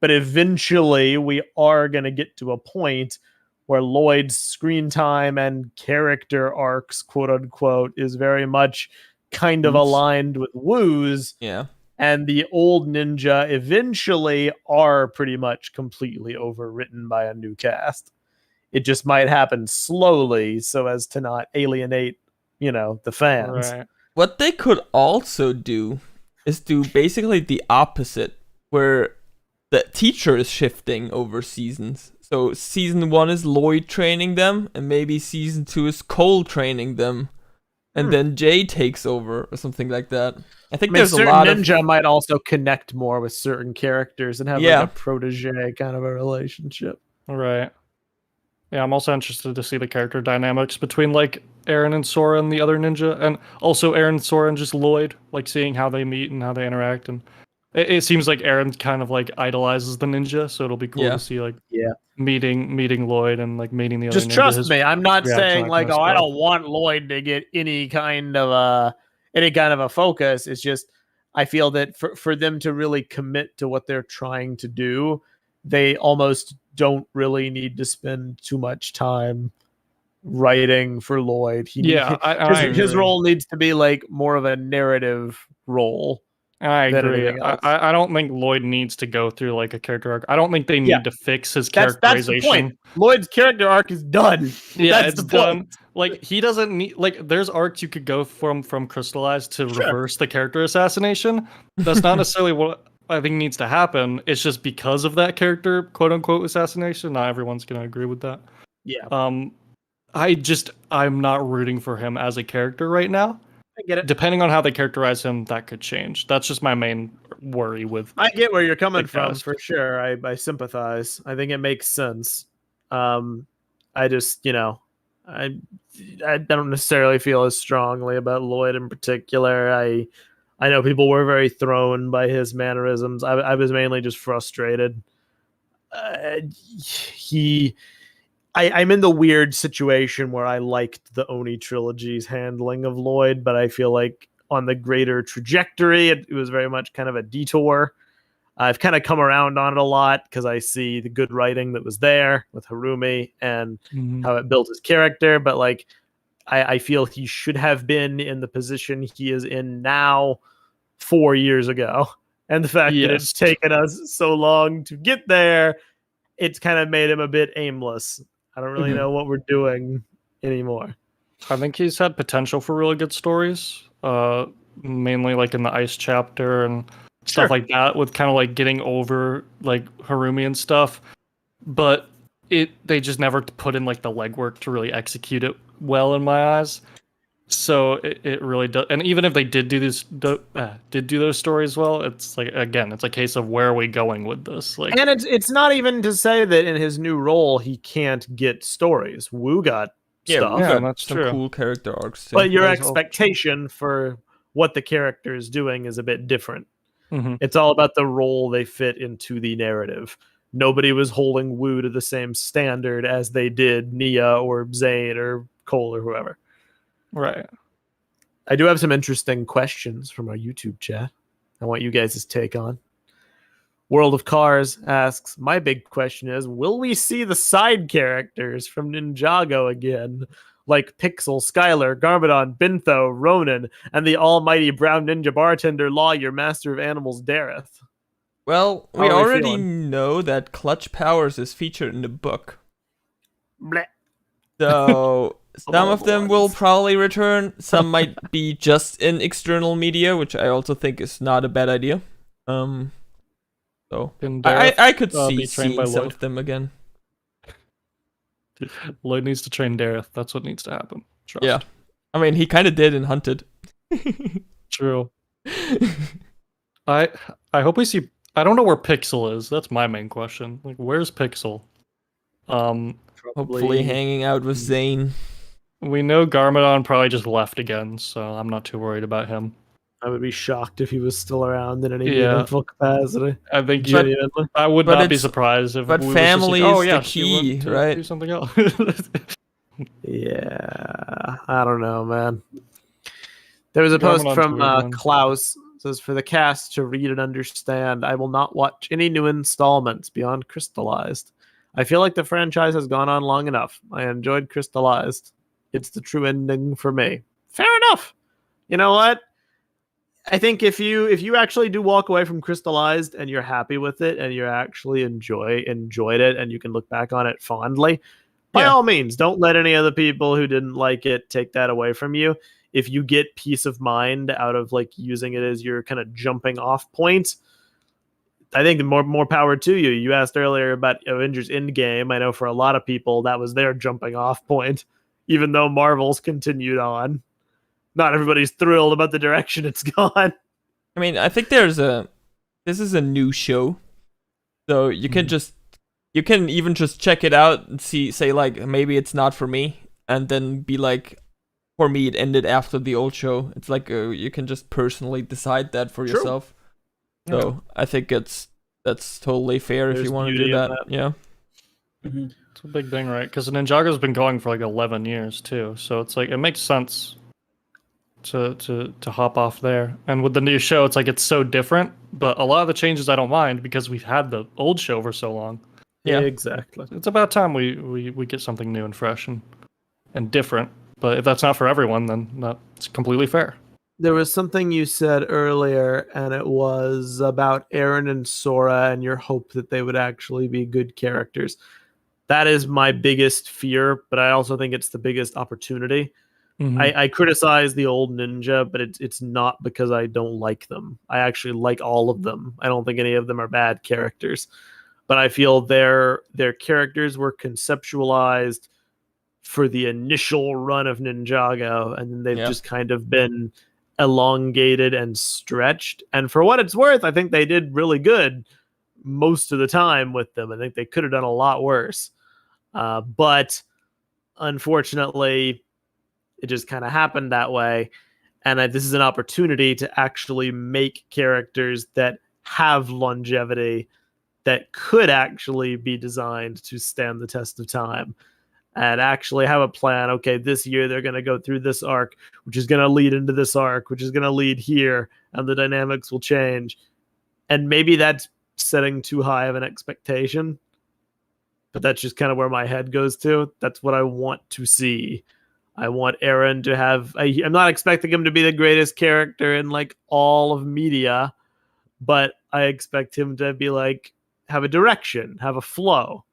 A: But eventually we are going to get to a point where Lloyd's screen time and character arcs, quote unquote, is very much kind of aligned with Wu's.
B: Yeah.
A: And the old ninja eventually are pretty much completely overwritten by a new cast. It just might happen slowly so as to not alienate, the fans.
D: Right.
B: What they could also do is do basically the opposite, where the teacher is shifting over seasons. So season 1 is Lloyd training them, and maybe season 2 is Cole training them, and then Jay takes over or something like that. I think there's a lot
A: ninja might also connect more with certain characters and have like a protege kind of a relationship.
D: Right. Yeah, I'm also interested to see the character dynamics between like Aaron and Sora and the other ninja, and also Aaron, Sora, and just Lloyd, like seeing how they meet and how they interact. And it seems like Aaron kind of like idolizes the ninja, so it'll be cool to see like meeting Lloyd and like meeting the other ninja.
A: Just trust me, I'm not saying like, I don't want Lloyd to get any kind of a focus. It's just I feel that for them to really commit to what they're trying to do, they almost don't really need to spend too much time writing for Lloyd. His role needs to be like more of a narrative role.
D: I agree. I don't think Lloyd needs to go through like a character arc. I don't think they need to fix his characterization.
A: That's the point. Lloyd's character arc is done.
D: Yeah, it's done. Like he doesn't need there's arcs you could go from Crystallized to reverse the character assassination. That's not necessarily what I think needs to happen. It's just because of that character, quote unquote, assassination. Not everyone's gonna agree with that.
A: Yeah.
D: I'm not rooting for him as a character right now.
A: I get it.
D: Depending on how they characterize him, that could change. That's just my main worry with.
A: I get where you're coming from for sure. I sympathize. I think it makes sense. I just, I don't necessarily feel as strongly about Lloyd in particular. I know people were very thrown by his mannerisms. I was mainly just frustrated. I'm in the weird situation where I liked the Oni trilogy's handling of Lloyd, but I feel like on the greater trajectory, it was very much kind of a detour. I've kind of come around on it a lot because I see the good writing that was there with Harumi and how it built his character. But like, I feel he should have been in the position he is in now 4 years ago. And the fact that it's taken us so long to get there, it's kind of made him a bit aimless. I don't really know what we're doing anymore.
D: I think he's had potential for really good stories, mainly like in the Ice chapter and stuff like that, with kind of like getting over like Harumi and stuff. But they just never put in like the legwork to really execute it well in my eyes. So it really does. And even if they did do those stories well, it's like, again, it's a case of where are we going with this? Like,
A: and it's not even to say that in his new role he can't get stories. Wu got stuff.
D: Yeah, that's
B: some
D: true.
B: cool character arcs too.
A: But your expectation for what the character is doing is a bit different. It's all about the role they fit into the narrative. Nobody was holding Wu to the same standard as they did Nia or Zane or Cole or whoever.
D: Right.
A: I do have some interesting questions from our YouTube chat. I want you guys' take on. World of Cars asks, my big question is, will we see the side characters from Ninjago again? Like Pixel, Skylar, Garmadon, Bintho, Ronan, and the almighty brown ninja bartender, lawyer, master of animals, Dareth.
B: Well, we already know that Clutch Powers is featured in the book.
A: Blech.
B: So some of them will probably return. Some might be just in external media, which I also think is not a bad idea. So I could see seeing some of them again.
D: Lloyd needs to train Dareth. That's what needs to happen. Trust.
B: Yeah. I mean, he kind of did in Hunted.
D: True. I hope we see I don't know where Pixel is. That's my main question. Like, where's Pixel?
B: Hopefully hanging out with Zane.
D: We know Garmadon probably just left again, so I'm not too worried about him.
A: I would be shocked if he was still around in any
D: Yeah.
A: meaningful capacity.
D: I think
A: Genuinely.
D: I would
B: But
D: not be
B: it's-
D: surprised if
B: but
D: we
B: family
D: was just like, oh
B: is
D: yeah,
B: the
D: she
B: key,
D: went to
B: right?
D: do something else.
A: Yeah, I don't know, man. There was a post
D: Garmadon's
A: from
D: weird, man.
A: Klaus. It says, for the cast to read and understand, I will not watch any new installments beyond Crystallized. I feel like the franchise has gone on long enough. I enjoyed Crystallized. It's the true ending for me. Fair enough. You know what? I think if you actually do walk away from Crystallized and you're happy with it and you actually enjoyed it and you can look back on it fondly, by all means, don't let any other people who didn't like it take that away from you. If you get peace of mind out of like using it as your kind of jumping off point, I think more power to you. You asked earlier about Avengers Endgame. I know for a lot of people that was their jumping off point, even though Marvel's continued on. Not everybody's thrilled about the direction it's gone.
B: I mean, I think this is a new show, so you can you can even just check it out and say like, maybe it's not for me, and then be like, for me it ended after the old show. It's like you can just personally decide that for yourself. So I think that's totally fair if you want to do that. Yeah.
C: Mm-hmm.
D: It's a big thing, right? Because Ninjago's been going for like 11 years too, so it's like it makes sense to hop off there. And with the new show, it's like it's so different, but a lot of the changes I don't mind because we've had the old show for so long.
B: Yeah,
A: exactly.
D: It's about time we get something new and fresh and different. But if that's not for everyone, then that's completely fair.
A: There was something you said earlier, and it was about Eren and Sora and your hope that they would actually be good characters. That is my biggest fear, but I also think it's the biggest opportunity.
D: Mm-hmm.
A: I criticize the old ninja, but it's not because I don't like them. I actually like all of them. I don't think any of them are bad characters, but I feel their characters were conceptualized for the initial run of Ninjago, and then they've just kind of been elongated and stretched. And for what it's worth, I think they did really good most of the time with them. I think they could have done a lot worse. But unfortunately, it just kind of happened that way. And this is an opportunity to actually make characters that have longevity, that could actually be designed to stand the test of time. And actually have a plan. Okay, this year they're going to go through this arc, which is going to lead into this arc, which is going to lead here, and the dynamics will change. And maybe that's setting too high of an expectation, but that's just kind of where my head goes to. That's what I want to see. I want Eren to have... I'm not expecting him to be the greatest character in like all of media, but I expect him to be like, have a direction, have a flow.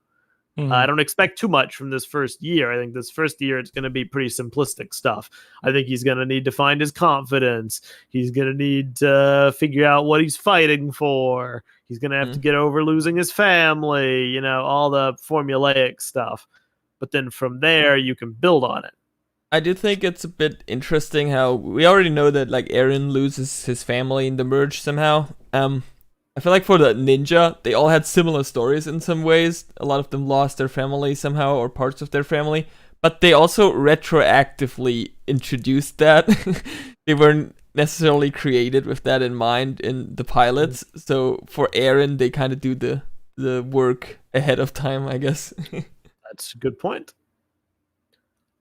D: Mm-hmm.
A: I don't expect too much from this first year. I think this first year it's going to be pretty simplistic stuff. I think he's going to need to find his confidence. He's going to need to figure out what he's fighting for. He's going to have to get over losing his family, you know, all the formulaic stuff. But then from there, you can build on it.
B: I do think it's a bit interesting how we already know that like Eren loses his family in the merge somehow. I feel like for the ninja, they all had similar stories in some ways. A lot of them lost their family somehow or parts of their family, but they also retroactively introduced that. They weren't necessarily created with that in mind in the pilots. So for Eren, they kind of do the work ahead of time, I guess.
A: That's a good point.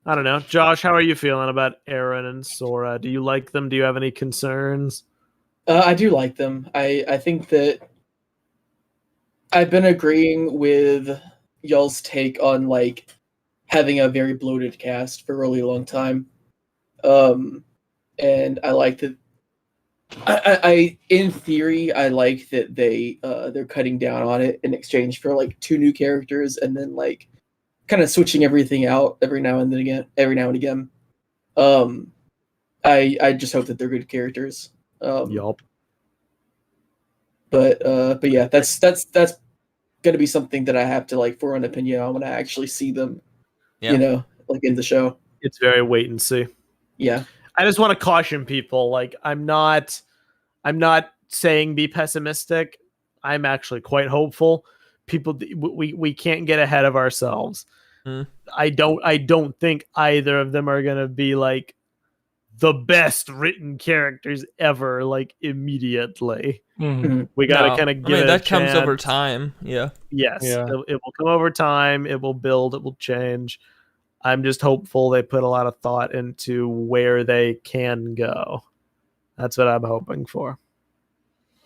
A: I don't know. Josh, how are you feeling about Eren and Sora? Do you like them? Do you have any concerns?
C: I do like them. I think that I've been agreeing with y'all's take on like having a very bloated cast for a really long time. And I like that. I in theory, I like that they're cutting down on it in exchange for like 2 new characters, and then like kind of switching everything out every now and again. I just hope that they're good characters.
A: Yup.
C: But yeah, that's gonna be something that I have to like form an opinion on when I actually see them.
B: Yeah.
C: You know, like in the show.
A: It's very wait and see.
C: Yeah.
A: I just want to caution people. Like, I'm not saying be pessimistic. I'm actually quite hopeful. People, we can't get ahead of ourselves. I don't think either of them are gonna be like the best written characters ever, like immediately. We gotta kind of give it
B: that
A: a
B: comes over
A: chance.
B: time. Yeah.
A: Yes,
D: Yeah.
A: it will come over time. It will build. It will change. I'm just hopeful they put a lot of thought into where they can go. That's what I'm hoping for.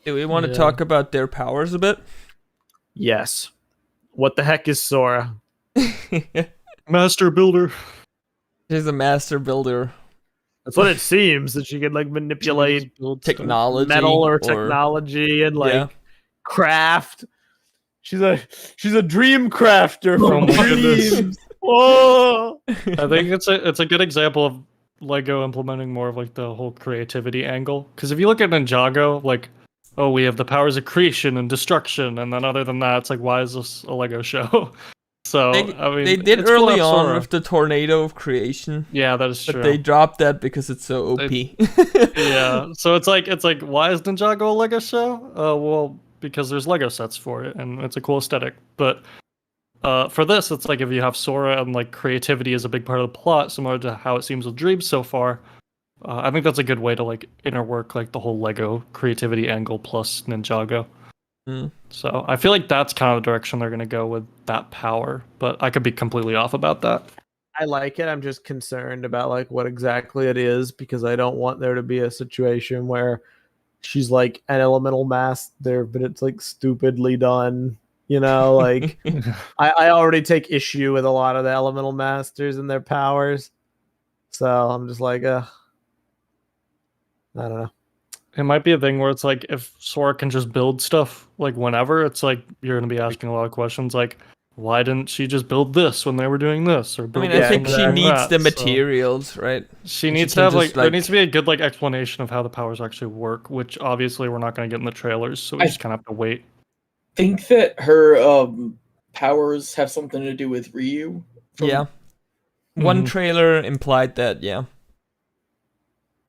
B: Do we want to talk about their powers a bit?
A: Yes. What the heck is Sora?
D: Master builder.
B: She's a master builder.
A: That's what it seems, that she can like manipulate
B: Technology,
A: metal or technology and like craft. She's a dream crafter from dreams. Oh,
D: I think it's a good example of Lego implementing more of like the whole creativity angle. Because if you look at Ninjago, like, oh, we have the powers of creation and destruction, and then other than that, it's like, why is this a Lego show? So I mean,
B: they did
D: it's cool
B: early
D: to have
B: on
D: Sora.
B: with the tornado of creation.
D: Yeah, that is true.
B: But they dropped that because it's so OP.
D: Yeah, so it's like, why is Ninjago a Lego show? Well, because there's Lego sets for it, and it's a cool aesthetic. But for this, it's like if you have Sora and like creativity is a big part of the plot, similar to how it seems with Dreams so far. I think that's a good way to like interwork like the whole Lego creativity angle plus Ninjago. So I feel like that's kind of the direction they're going to go with that power, but I could be completely off about that.
A: I like it. I'm just concerned about like what exactly it is, because I don't want there to be a situation where she's like an elemental master, but it's like stupidly done. You know, like I already take issue with a lot of the elemental masters and their powers, so I'm just like, I don't know.
D: It might be a thing where it's like if Sora can just build stuff like whenever, it's like you're going to be asking a lot of questions like, why didn't she just build this when they were doing this? Or
B: I
D: build
B: mean,
D: this
B: I think
D: when they
B: she
D: were doing
B: needs
D: that?
B: the
D: So
B: materials, right?
D: she
B: And
D: needs
B: she
D: to have
B: can
D: like
B: just,
D: there needs to be a good like explanation of how the powers actually work, which obviously we're not going to get in the trailers, so we just kind of have to wait.
C: Think that her powers have something to do with Ryu.
B: Yeah. One trailer implied that, yeah.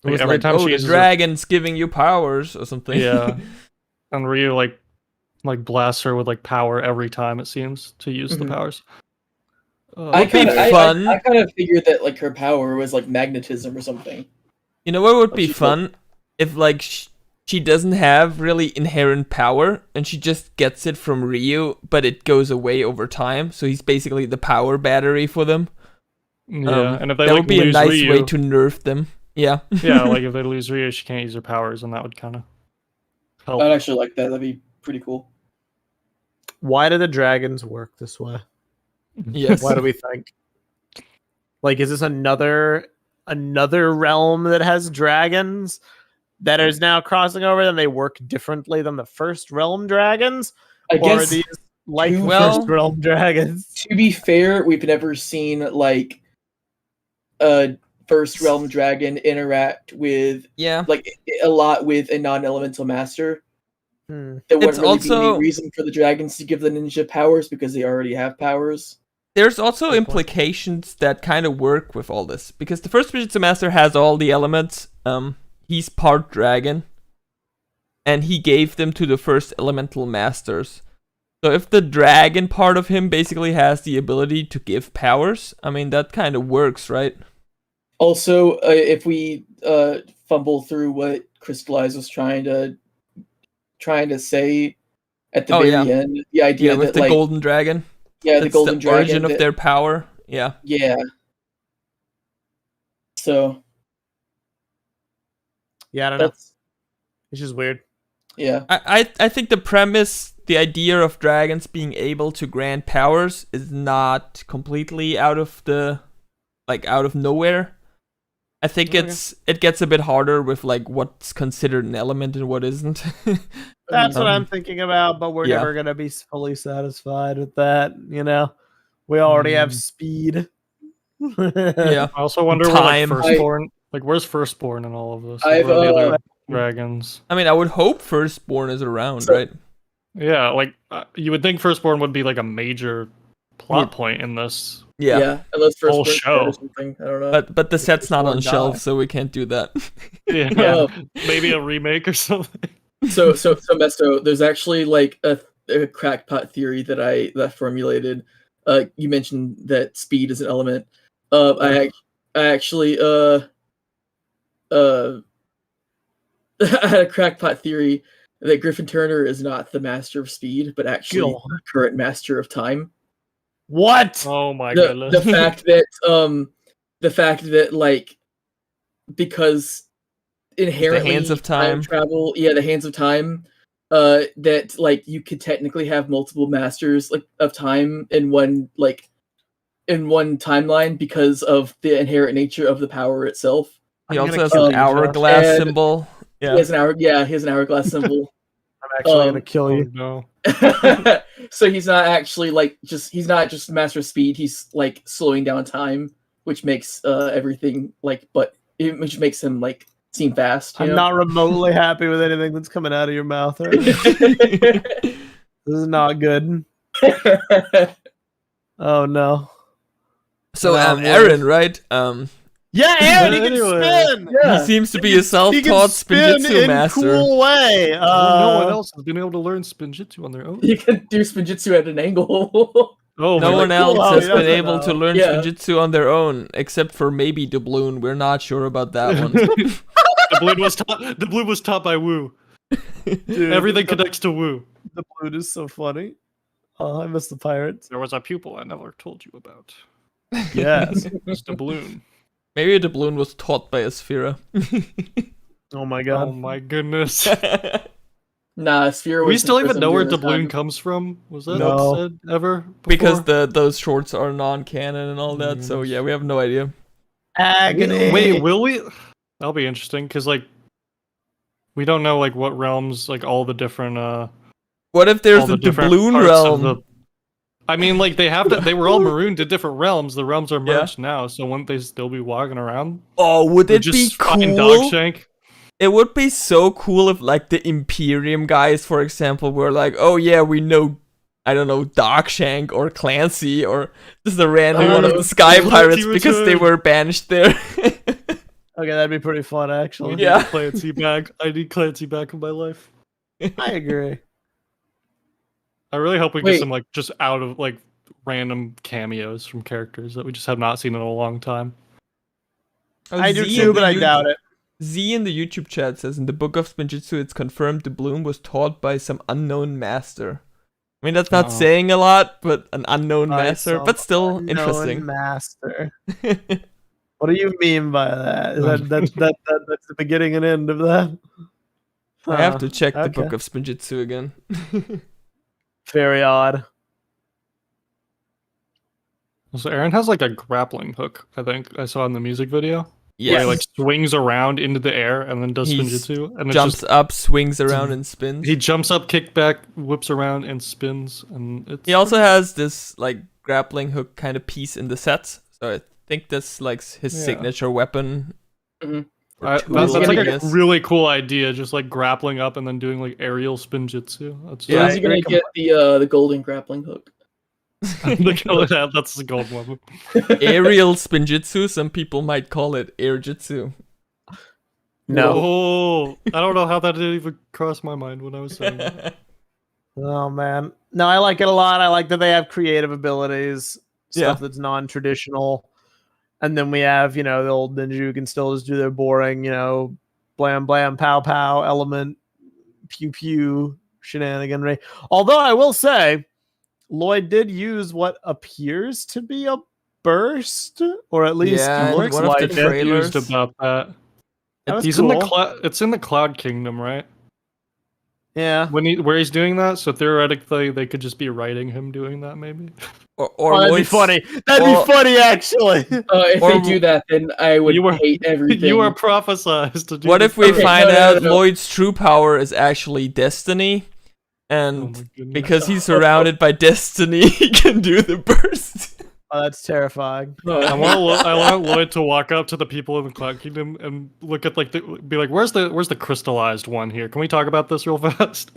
B: It
D: Like,
B: was
D: every
B: like,
D: time
B: oh,
D: she
B: the
D: uses
B: dragon's giving you powers or something.
D: Yeah. And Ryu like blasts her with like power every time it seems to use the powers.
C: I
B: It'd be
C: kind of
B: fun.
C: I kind of figured that like her power was like magnetism or something.
B: You know what would be
C: she's
B: fun? If like she doesn't have really inherent power and she just gets it from Ryu, but it goes away over time. So he's basically the power battery for them.
D: Yeah, and if they
B: that
D: like,
B: would be a
D: lose
B: nice
D: Ryu,
B: way to nerf them. Yeah.
D: yeah, like if they lose Ryu, she can't use her powers, and that would kind of help.
C: I'd actually like that. That'd be pretty cool.
A: Why do the dragons work this way?
B: Yes.
A: Why do we think? Like, is this another realm that has dragons that is now crossing over, and they work differently than the first realm dragons?
C: I
A: Or
C: guess
A: are these like the
B: well-
A: first realm dragons?
C: to be fair, we've never seen like a first realm dragon interact with
B: Yeah.
C: like a lot with a non-elemental master.
A: Hmm.
C: There wouldn't
B: It's
C: really be
B: also-
C: any reason for the dragons to give the ninja powers because they already have powers.
B: There's also implications that kind of work with all this, because the first Fujitsu Master has all the elements. He's part dragon, and he gave them to the first elemental masters. So if the dragon part of him basically has the ability to give powers, I mean, that kind of works, right?
C: Also, if we fumble through what Crystallized was trying to say at the very end, the idea
B: with
C: that
B: the
C: like
B: golden dragon.
C: the
B: That's
C: golden
B: the origin
C: dragon
B: of their power. Yeah.
C: yeah. So
A: Yeah, I don't know.
C: that's
A: It's just weird.
C: yeah.
B: I think the premise, the idea of dragons being able to grant powers is not completely out of nowhere. I think it gets a bit harder with like what's considered an element and what isn't.
A: That's what I'm thinking about, but we're
B: yeah.
A: never gonna be fully satisfied with that. You know, we already have speed.
B: Yeah.
D: I also wonder
B: Time.
D: where like Firstborn, like where's Firstborn in all of this?
C: I've,
D: Where are the other dragons?
B: I mean, I would hope Firstborn is around,
C: So-
B: right?
D: Yeah, like you would think Firstborn would be like a major plot point in this.
B: Yeah.
C: Unless first
D: Whole
C: Bird
D: show.
C: or something. I don't know.
B: But the set's not on
A: Firstborn
B: shelf,
A: die.
B: so we can't do that.
D: Yeah,
C: Oh.
D: maybe a remake or something.
C: So Mesto, there's actually like a crackpot theory that I formulated. You mentioned that speed is an element. I actually I had a crackpot theory that Griffin Turner is not the master of speed, but actually the current master of time.
A: What?
D: Oh my goodness.
C: The fact that like because inherently
B: the hands of time
C: travel, the hands of time, that like you could technically have multiple masters like of time in one timeline because of the inherent nature of the power itself.
B: He also has an hourglass symbol.
C: Yeah. He has an hourglass symbol.
A: I'm actually gonna kill you.
D: No.
C: So he's not actually he's not just master of speed, he's like slowing down time, which makes everything which makes him like seem fast.
A: I'm not remotely happy with anything that's coming out of your mouth right now. This is not good. Oh no.
B: So Aaron, right?
A: Yeah, Aaron, he can spin.
C: Yeah.
B: He seems to be a self-taught spinjitzu
A: in
B: master.
A: Cool way.
D: No one else has been able to learn spinjitzu on their own.
C: You can do spinjitzu at an angle.
D: Oh,
B: No one else
A: cool.
B: has
A: Oh,
B: been
A: yeah.
B: able to learn spinjitzu on their own, except for maybe Doubloon. We're not sure about that one.
D: the blue was taught by Wu.
A: Dude,
D: Everything connects to Wu.
A: the blue is so funny. Oh, I miss the pirates.
D: There was a pupil I never told you about.
A: Yes.
D: It's the balloon.
B: Maybe a Doubloon was taught by a Sphera.
A: Oh my god.
D: Oh my goodness.
C: Nah, Sphere was
D: We still even
C: imprisoned
D: know where
C: during this
D: doubloon
C: time.
D: comes from? Was that
A: No.
D: said ever?
B: Because
D: before?
B: those shorts are non-canon and all that, so yeah, we have no idea.
A: Agony.
D: Wait, will we? That'll be interesting because like we don't know like what realms like all the different
B: What if there's
D: all
B: a
D: the different
B: Doubloon
D: parts
B: realm?
D: of the- I mean, like they have they were all marooned to different realms. The realms are merged now, so wouldn't they still be walking around?
B: Oh, would it be
D: Just fucking
B: cool?
D: Dogshank?
B: It would be so cool if, like, the Imperium guys, for example, were like, oh yeah, we know, I don't know, Darkshank or Clancy or just a random one of the Sky
D: Clancy
B: Pirates because they
D: returned.
B: were banished there.
A: Okay, that'd be pretty fun, actually.
D: I need Clancy back. I need Clancy back in my life.
A: I agree.
D: I really hope we
C: Wait.
D: get some like just out of like random cameos from characters that we just have not seen in a long time.
A: I do
B: Z
A: too,
B: in
A: but
B: the
A: I doubt it.
B: Z in the YouTube chat says, in the book of Spinjitzu, it's confirmed the bloom was taught by some unknown master. I mean, that's not
D: Oh.
B: saying a lot, but an unknown
A: By
B: master,
A: some
B: but still
A: unknown
B: interesting.
A: Master. What do you mean by that? Is that's the beginning and end of that?
B: I have to check the
A: okay.
B: book of Spinjitzu again.
A: Very odd.
D: So Aaron has like a grappling hook. I think I saw in the music video. Where
B: Yeah,
D: he like swings around into the air and then does
B: He's
D: spinjitzu, and
B: jumps up, swings around, and spins.
D: he jumps up, kick back, whips around, and spins. And it's
B: He also has this like grappling hook kind of piece in the set, so I think that's like his
D: Yeah.
B: signature weapon.
C: Mhm.
B: or
D: that's
B: tool,
D: like
B: I
D: a
B: guess.
D: really cool idea, just like grappling up and then doing like aerial spinjitzu. That's
B: Yeah,
C: When's he gonna get the golden grappling hook?
D: that's the gold one.
B: Aerial Spinjitzu. Some people might call it Airjitsu.
A: No.
D: Oh, I don't know how that didn't even cross my mind when I was saying that.
A: Oh man. No, I like it a lot. I like that they have creative abilities, stuff
B: Yeah.
A: that's non-traditional. And then we have, the old ninja who can still just do their boring, blam blam pow pow element pew pew shenaniganry. Although I will say, Lloyd did use what appears to be a burst, or at least
B: Yeah,
A: looks
B: one of
A: like
B: the
A: it.
B: trailers.
D: Confused about that.
A: That was
D: He's in the
A: cool.
D: cloud. It's in the Cloud Kingdom, right?
A: Yeah.
D: Where he's doing that. So theoretically, they could just be writing him doing that, maybe.
B: Or
A: that'd be
B: Lloyd's-
A: funny. That'd
B: or-
A: be funny, actually.
C: If
B: Or-
C: they do that, then I would
D: You were-
C: hate everything.
D: You are prophesized to do.
B: What
D: this.
B: if we
C: Okay,
B: find
C: no, no,
B: out
C: no.
B: Lloyd's true power is actually destiny,
D: Oh
B: and
D: my goodness.
B: because he's surrounded by destiny, he can do the burst.
A: Oh, that's terrifying.
D: I want Lloyd to walk up to the people in the Cloud Kingdom and look at be like, where's the crystallized one here? Can we talk about this real fast?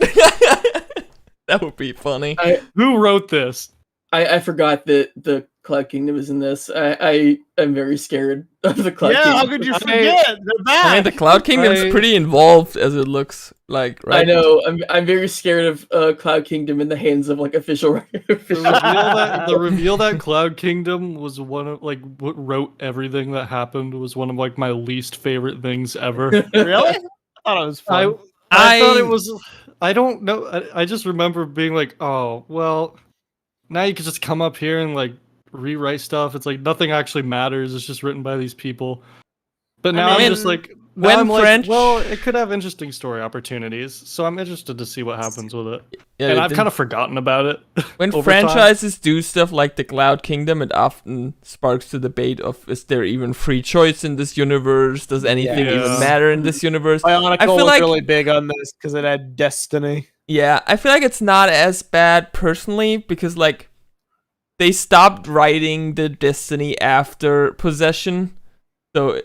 B: That would be funny.
D: Who wrote this?
C: I forgot that the Cloud Kingdom is in this. I am very scared of the Cloud Kingdom.
A: How could you forget? They're back.
B: I mean, the Cloud Kingdom's pretty involved as it looks like, right?
C: I know. I'm very scared of Cloud Kingdom in the hands of like official.
D: The reveal that Cloud Kingdom was one of like what wrote everything that happened was one of like my least favorite things ever.
A: Really? I thought it was fun.
D: I thought it was. I don't know. I just remember being like, oh well, now you can just come up here and like rewrite stuff. It's like nothing actually matters. It's just written by these people. But now I'm just like, well, it could have interesting story opportunities. So I'm interested to see what happens with it. Yeah, and I've kind of forgotten about it.
B: When franchises do stuff like the Cloud Kingdom, it often sparks the debate of, is there even free choice in this universe? Does anything even matter in this universe?
A: Bionicle was really big on this because it had destiny.
B: Yeah, I feel like it's not as bad personally because like they stopped writing the destiny after possession. So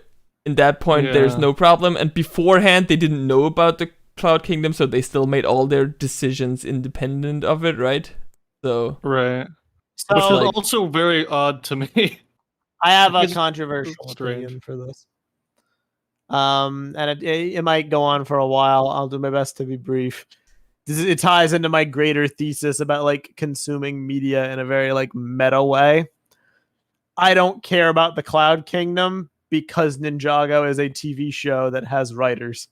B: in that point, there's no problem. And beforehand, they didn't know about the Cloud Kingdom, so they still made all their decisions independent of it, right? So
D: right. So, which is also very odd to me.
A: I have a controversial opinion for this. And it might go on for a while. I'll do my best to be brief. It ties into my greater thesis about like consuming media in a very like meta way. I don't care about the Cloud Kingdom because Ninjago is a TV show that has writers.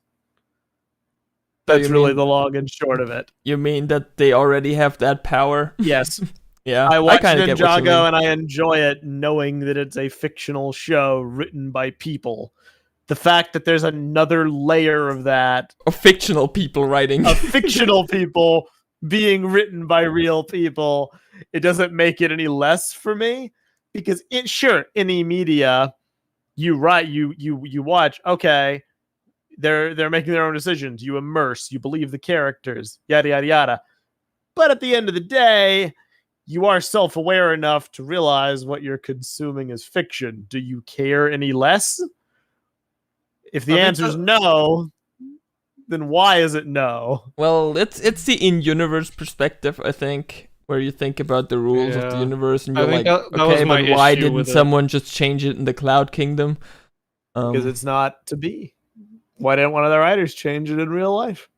A: That's really the long and short of it.
B: You mean that they already have that power?
A: Yes.
B: Yeah.
A: I watch Ninjago and I enjoy it knowing that it's a fictional show written by people. The fact that there's another layer of that.
B: Of fictional people writing.
A: Of fictional people being written by real people. It doesn't make it any less for me. Because any media, you write, you watch, okay, they're making their own decisions. You immerse, you believe the characters, yada, yada, yada. But at the end of the day, you are self-aware enough to realize what you're consuming is fiction. Do you care any less? If the answer is no, then why is it no?
B: Well, it's the in-universe perspective, I think, where you think about the rules of the universe, and you're like, okay, but why didn't someone just change it in the Cloud Kingdom?
A: Because it's not to be. Why didn't one of the writers change it in real life?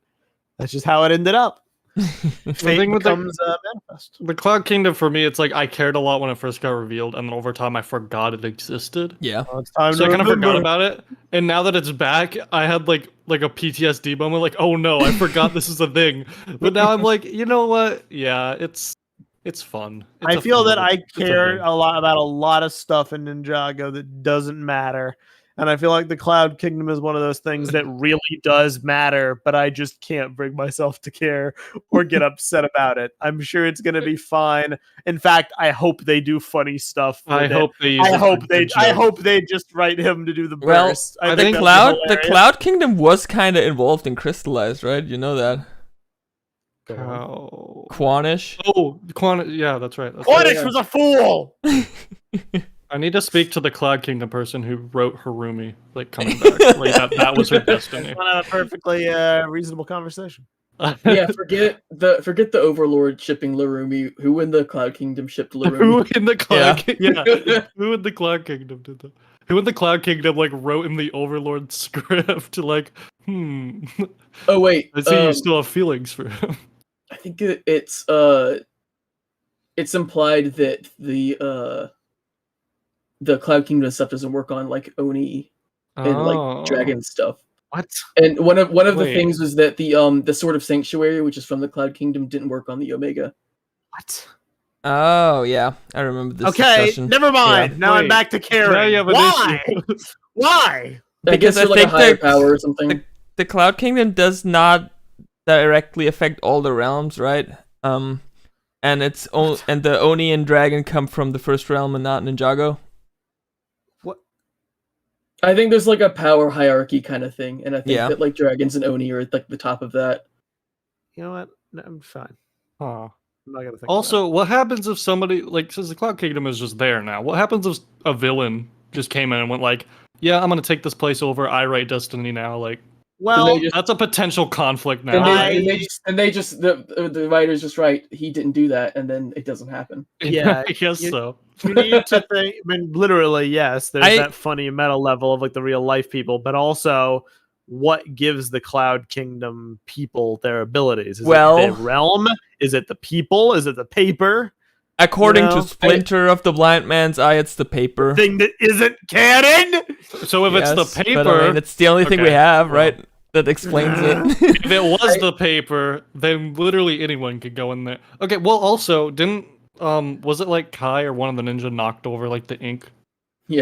A: That's just how it ended up. Fate becomes manifest.
D: The Cloud Kingdom for me, it's like I cared a lot when it first got revealed, and then over time I forgot it existed.
B: Yeah,
A: it's time
D: so I kind of forgot about it, and now that it's back, I had like a PTSD moment, like, oh no, I forgot this is a thing. But now I'm like, you know what? Yeah, it's fun.
A: I feel that I care a lot about a lot of stuff in Ninjago that doesn't matter. And I feel like the Cloud Kingdom is one of those things that really does matter, but I just can't bring myself to care or get upset about it. I'm sure it's going to be fine. In fact, I hope they do funny stuff. I hope they just write him to do the burst.
B: I think the Cloud Kingdom was kind of involved in Crystallized, right? You know that. Quanish.
D: Oh, Quanish. Yeah, that's right.
A: Quanish was a fool.
D: I need to speak to the Cloud Kingdom person who wrote Harumi, like coming back. Like that was her destiny.
A: A perfectly reasonable conversation.
C: Yeah, forget the Overlord shipping Harumi. Who in the Cloud Kingdom shipped Harumi?
D: Who in the Cloud Kingdom? Yeah. Who in the Cloud Kingdom did that? Who in the Cloud Kingdom like wrote in the Overlord script? Like,
C: Oh wait,
D: I see you still have feelings for him.
C: I think it's implied that the Cloud Kingdom stuff doesn't work on like Oni and like dragon stuff.
D: What?
C: And one of the things was that the Sword of Sanctuary, which is from the Cloud Kingdom, didn't work on the Omega.
A: What?
B: Oh yeah, I remember this.
A: Okay,
B: discussion.
A: Never mind. Now I'm back to caring. Why? Why?
B: Because I
C: like
B: think
C: a higher power or something.
B: The Cloud Kingdom does not directly affect all the realms, right? And it's and the Oni and Dragon come from the first realm and not Ninjago.
C: I think there's like a power hierarchy kind of thing, and I think that like dragons and Oni are at like the top of that.
A: You know what? No, I'm fine.
D: Oh.
A: I'm not gonna think
D: also, what happens if somebody like since the Cloud Kingdom is just there now? What happens if a villain just came in and went like, "Yeah, I'm gonna take this place over. I write Destiny now." Like,
A: well,
D: that's a potential conflict now.
C: The writers just write he didn't do that, and then it doesn't happen.
A: Yeah,
D: I guess so.
A: You need to think. I mean, literally, yes. There's that funny meta level of like the real life people, but also what gives the Cloud Kingdom people their abilities? Is it the realm? Is it the people? Is it the paper?
B: According to Splinter of the Blind Man's Eye, it's the paper.
A: Thing that isn't canon.
D: So if it's the paper,
B: but I mean, it's the only thing we have, right? That explains it.
D: If it was the paper, then literally anyone could go in there. Okay. Well, also, didn't was it like Kai or one of the ninja knocked over like the ink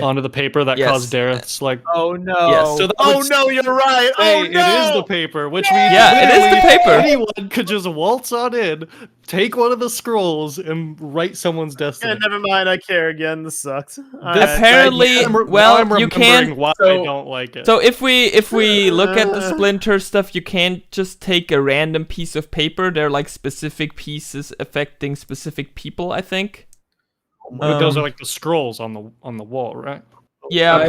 D: onto the paper that caused Dareth's like?
A: Oh no!
B: Yes.
A: So no, you're right.
D: Hey, it is the paper, which means
B: it is the paper.
D: Anyone could just waltz on in, take one of the scrolls, and write someone's destiny.
A: Yeah, never mind. I care again. This sucks.
B: Apparently, you can't.
D: Why I don't like it.
B: So if we look at the Splinter stuff, you can't just take a random piece of paper. They're like specific pieces affecting specific people, I think.
D: But those are like the scrolls on the wall, right?
B: Yeah.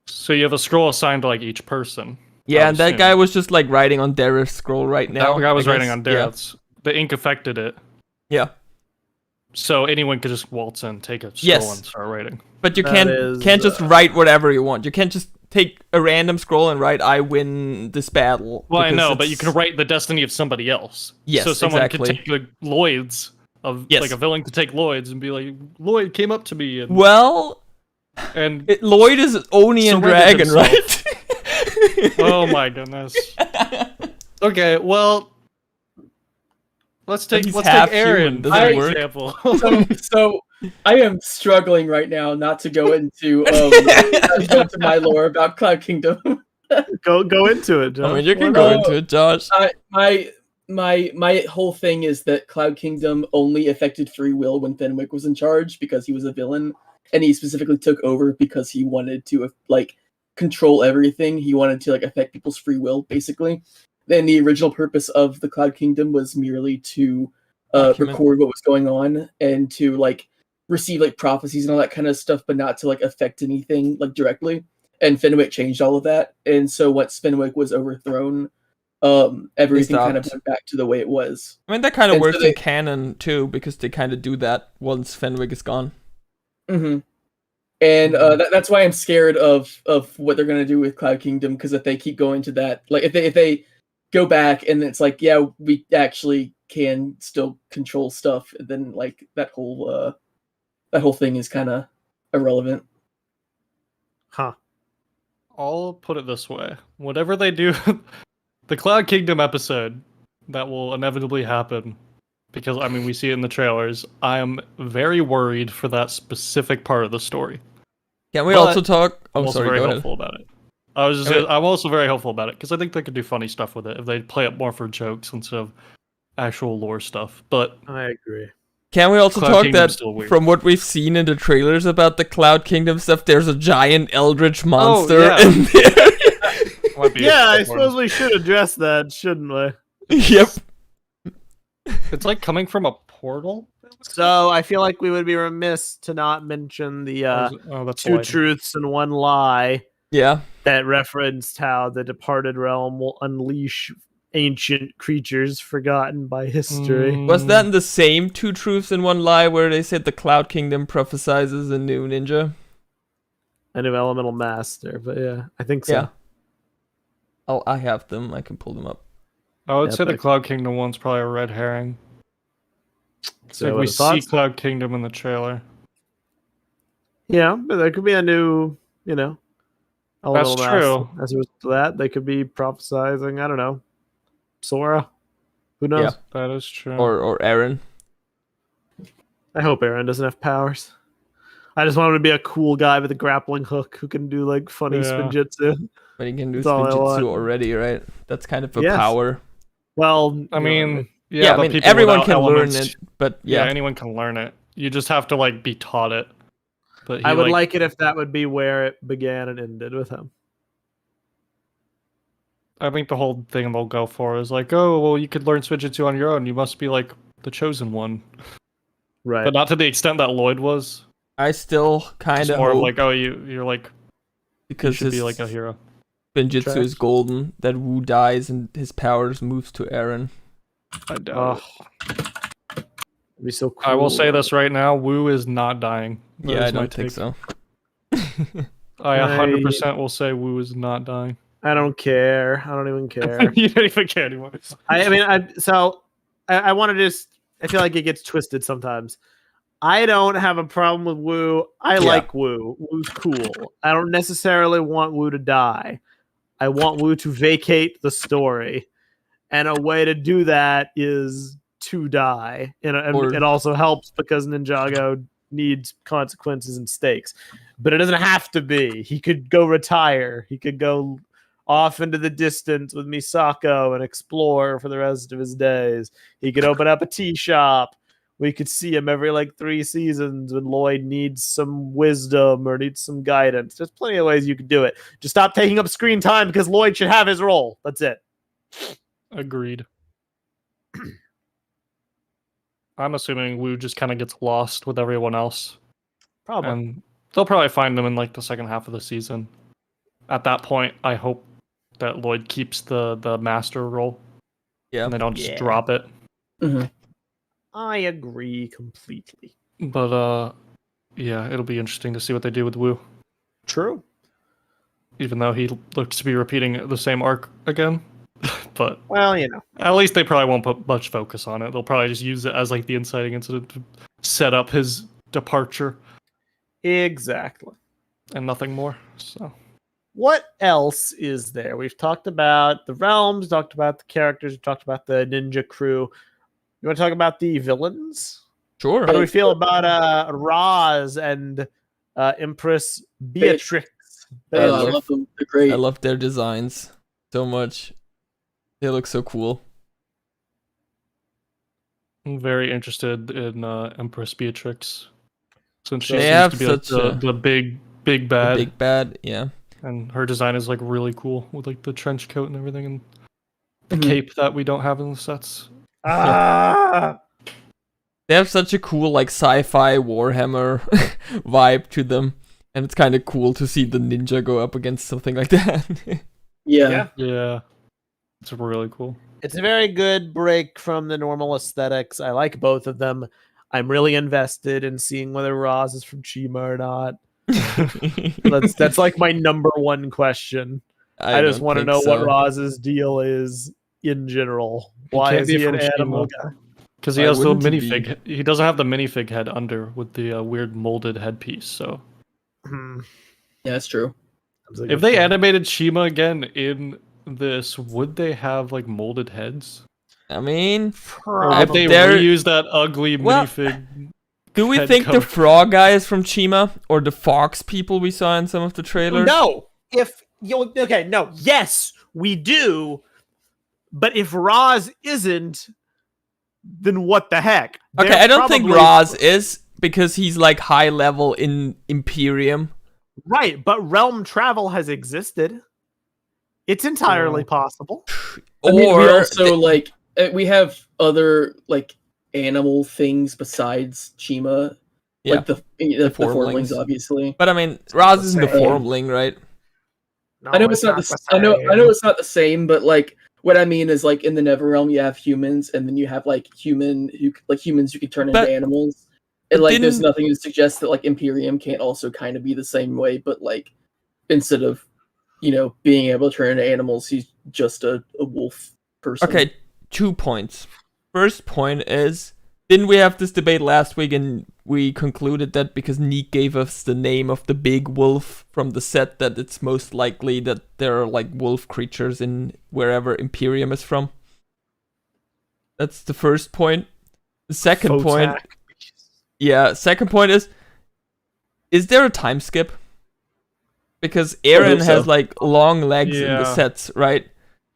D: So you have a scroll assigned to like each person.
B: Yeah, and that guy was just like writing on Dareth's scroll right now.
D: That guy was writing on Dareth's. The ink affected it.
B: Yeah.
D: So anyone could just waltz in, take a scroll, and start writing.
B: But you can't just write whatever you want. You can't just take a random scroll and write, "I win this battle."
D: Well, I know, but you can write the destiny of somebody else.
B: Yes,
D: so someone
B: exactly.
D: could take like Lloyd's like a villain could take Lloyd's and be like, Lloyd came up to me and
B: Lloyd is Onion Dragon, right?
D: Oh my goodness. Okay, well, let's take Aaron as an example.
C: So I am struggling right now not to go into my lore about Cloud Kingdom.
A: Go into it, Josh.
B: I mean, you can go into it, Josh.
C: My whole thing is that Cloud Kingdom only affected free will when Fenwick was in charge because he was a villain, and he specifically took over because he wanted to like control everything. He wanted to like affect people's free will, basically. Then the original purpose of the Cloud Kingdom was merely to record what was going on and to like receive like prophecies and all that kind of stuff, but not to like affect anything like directly. And Fenwick changed all of that, and so once Fenwick was overthrown, everything kind of went back to the way it was.
B: I mean, that kind of works in canon too, because they kind of do that once Fenwick is gone.
C: Mm-hmm. And that's why I'm scared of what they're gonna do with Cloud Kingdom, because if they keep going to that, like if they go back and it's like, yeah, we actually can still control stuff, then like that whole thing is kind of irrelevant.
A: Huh.
D: I'll put it this way: whatever they do. The Cloud Kingdom episode that will inevitably happen, because I mean we see it in the trailers. I am very worried for that specific part of the story.
B: Can we also talk?
D: I'm also very hopeful about it. I'm also very hopeful about it because I think they could do funny stuff with it if they play it more for jokes instead of actual lore stuff. But
A: I agree.
B: Can we also talk that from what we've seen in the trailers about the Cloud Kingdom stuff, there's a giant eldritch monster in there?
A: I suppose we should address that, shouldn't we?
B: Yep.
D: It's like coming from a portal.
A: So I feel like we would be remiss to not mention the two truths and one lie.
B: Yeah.
A: That referenced how the departed realm will unleash ancient creatures forgotten by history.
B: Was that in the same two truths and one lie where they said the Cloud Kingdom prophesizes a new ninja?
A: A new elemental master, but yeah, I think so.
B: Yeah. Oh, I have them. I can pull them up.
D: I would say the Cloud Kingdom one's probably a red herring. It's like we see Cloud Kingdom in the trailer.
A: Yeah, but there could be a new,
D: That's true.
A: As a result of that, they could be prophesizing, I don't know, Sora. Who knows?
D: Yeah, that is true.
B: Or Aaron.
A: I hope Aaron doesn't have powers. I just want him to be a cool guy with a grappling hook who can do like funny spinjitzu.
B: But he can do spinjitzu already, right? That's kind of a power.
A: Well,
D: I mean,
B: everyone can learn it, but
D: anyone can learn it. You just have to like be taught it. But
A: I would like it if that would be where it began and ended with him.
D: I think the whole thing they'll go for is like, oh, well, you could learn spinjitzu on your own. You must be like the chosen one,
A: right?
D: But not to the extent that Lloyd was.
B: I still kind of
D: more like, oh, you're like,
B: because
D: you should be like a hero.
B: Spinjitzu is golden. That Wu dies and his powers moves to Aaron.
D: I doubt.
A: It'd be so cool.
D: I will say this right now: Wu is not dying. That
B: Yeah,
D: is
B: I
D: my
B: don't think
D: take.
B: so.
D: I 100% will say Wu is not dying.
A: I don't care. I don't even care.
D: You don't even care anymore.
A: I mean, I want to just. I feel like it gets twisted sometimes. I don't have a problem with Wu. I like Wu. Wu's cool. I don't necessarily want Wu to die. I want Wu to vacate the story, and a way to do that is to die. And it also helps because Ninjago needs consequences and stakes, but it doesn't have to be. He could go retire. He could go off into the distance with Misako and explore for the rest of his days. He could open up a tea shop. We could see him every like 3 seasons when Lloyd needs some wisdom or needs some guidance. There's plenty of ways you could do it. Just stop taking up screen time because Lloyd should have his role. That's it.
D: Agreed. I'm assuming Wu just kind of gets lost with everyone else.
A: Probably.
D: And they'll probably find him in like the second half of the season. At that point, I hope that Lloyd keeps the master role.
B: Yeah.
D: And they don't just drop it.
C: Mm-hmm.
A: I agree completely.
D: But yeah, it'll be interesting to see what they do with Wu.
A: True.
D: Even though he looks to be repeating the same arc again. But
A: well, you know,
D: at least they probably won't put much focus on it. They'll probably just use it as like the inciting incident to set up his departure.
A: Exactly.
D: And nothing more. So
A: what else is there? We've talked about the realms, talked about the characters, we've talked about the ninja crew. You want to talk about the villains?
B: Sure.
A: How do we feel about Roz and Empress Beatrix?
C: I love them. They're great.
B: I love their designs so much. They look so cool.
D: I'm very interested in Empress Beatrix. Since she
B: They
D: seems to be like the big bad.
B: The big bad, yeah.
D: And her design is like really cool with like the trench coat and everything and the cape that we don't have in the sets.
A: Ah!
B: They have such a cool like sci-fi Warhammer vibe to them. And it's kind of cool to see the ninja go up against something like that.
C: Yeah.
D: It's really cool.
A: It's a very good break from the normal aesthetics. I like both of them. I'm really invested in seeing whether Roz is from Chima or not. That's like my number one question. I just want to know what Roz's deal is in general. Why is he an animal guy?
D: Because he has the minifig. He doesn't have the minifig head under with the weird molded headpiece. So
C: yeah, that's true.
D: If they animated Chima again in this, would they have like molded heads?
B: I mean,
D: or would they reuse that ugly minifig?
B: Do we think the frog guy is from Chima or the fox people we saw in some of the trailers?
A: No. Yes, we do. But if Roz isn't, then what the heck?
B: Okay, I don't think Roz is because he's like high level in Imperium.
A: Right, but realm travel has existed. It's entirely possible.
C: I mean, we also like we have other like animal things besides Chima, like the formlings, obviously.
B: But I mean, Roz isn't the formling, right?
C: No, I know it's not the. I know it's not the same, but like what I mean is like in the Neverrealm, you have humans, and then you have like humans who can turn into animals. And like, there's nothing to suggest that like Imperium can't also kind of be the same way, but like instead of being able to turn into animals, he's just a wolf person.
B: Okay, 2 points. First point is, didn't we have this debate last week and we concluded that because Neek gave us the name of the big wolf from the set that it's most likely that there are like wolf creatures in wherever Imperium is from? That's the first point. The second point... Yeah, second point is there a time skip? Because Eren has like long legs in the sets, right?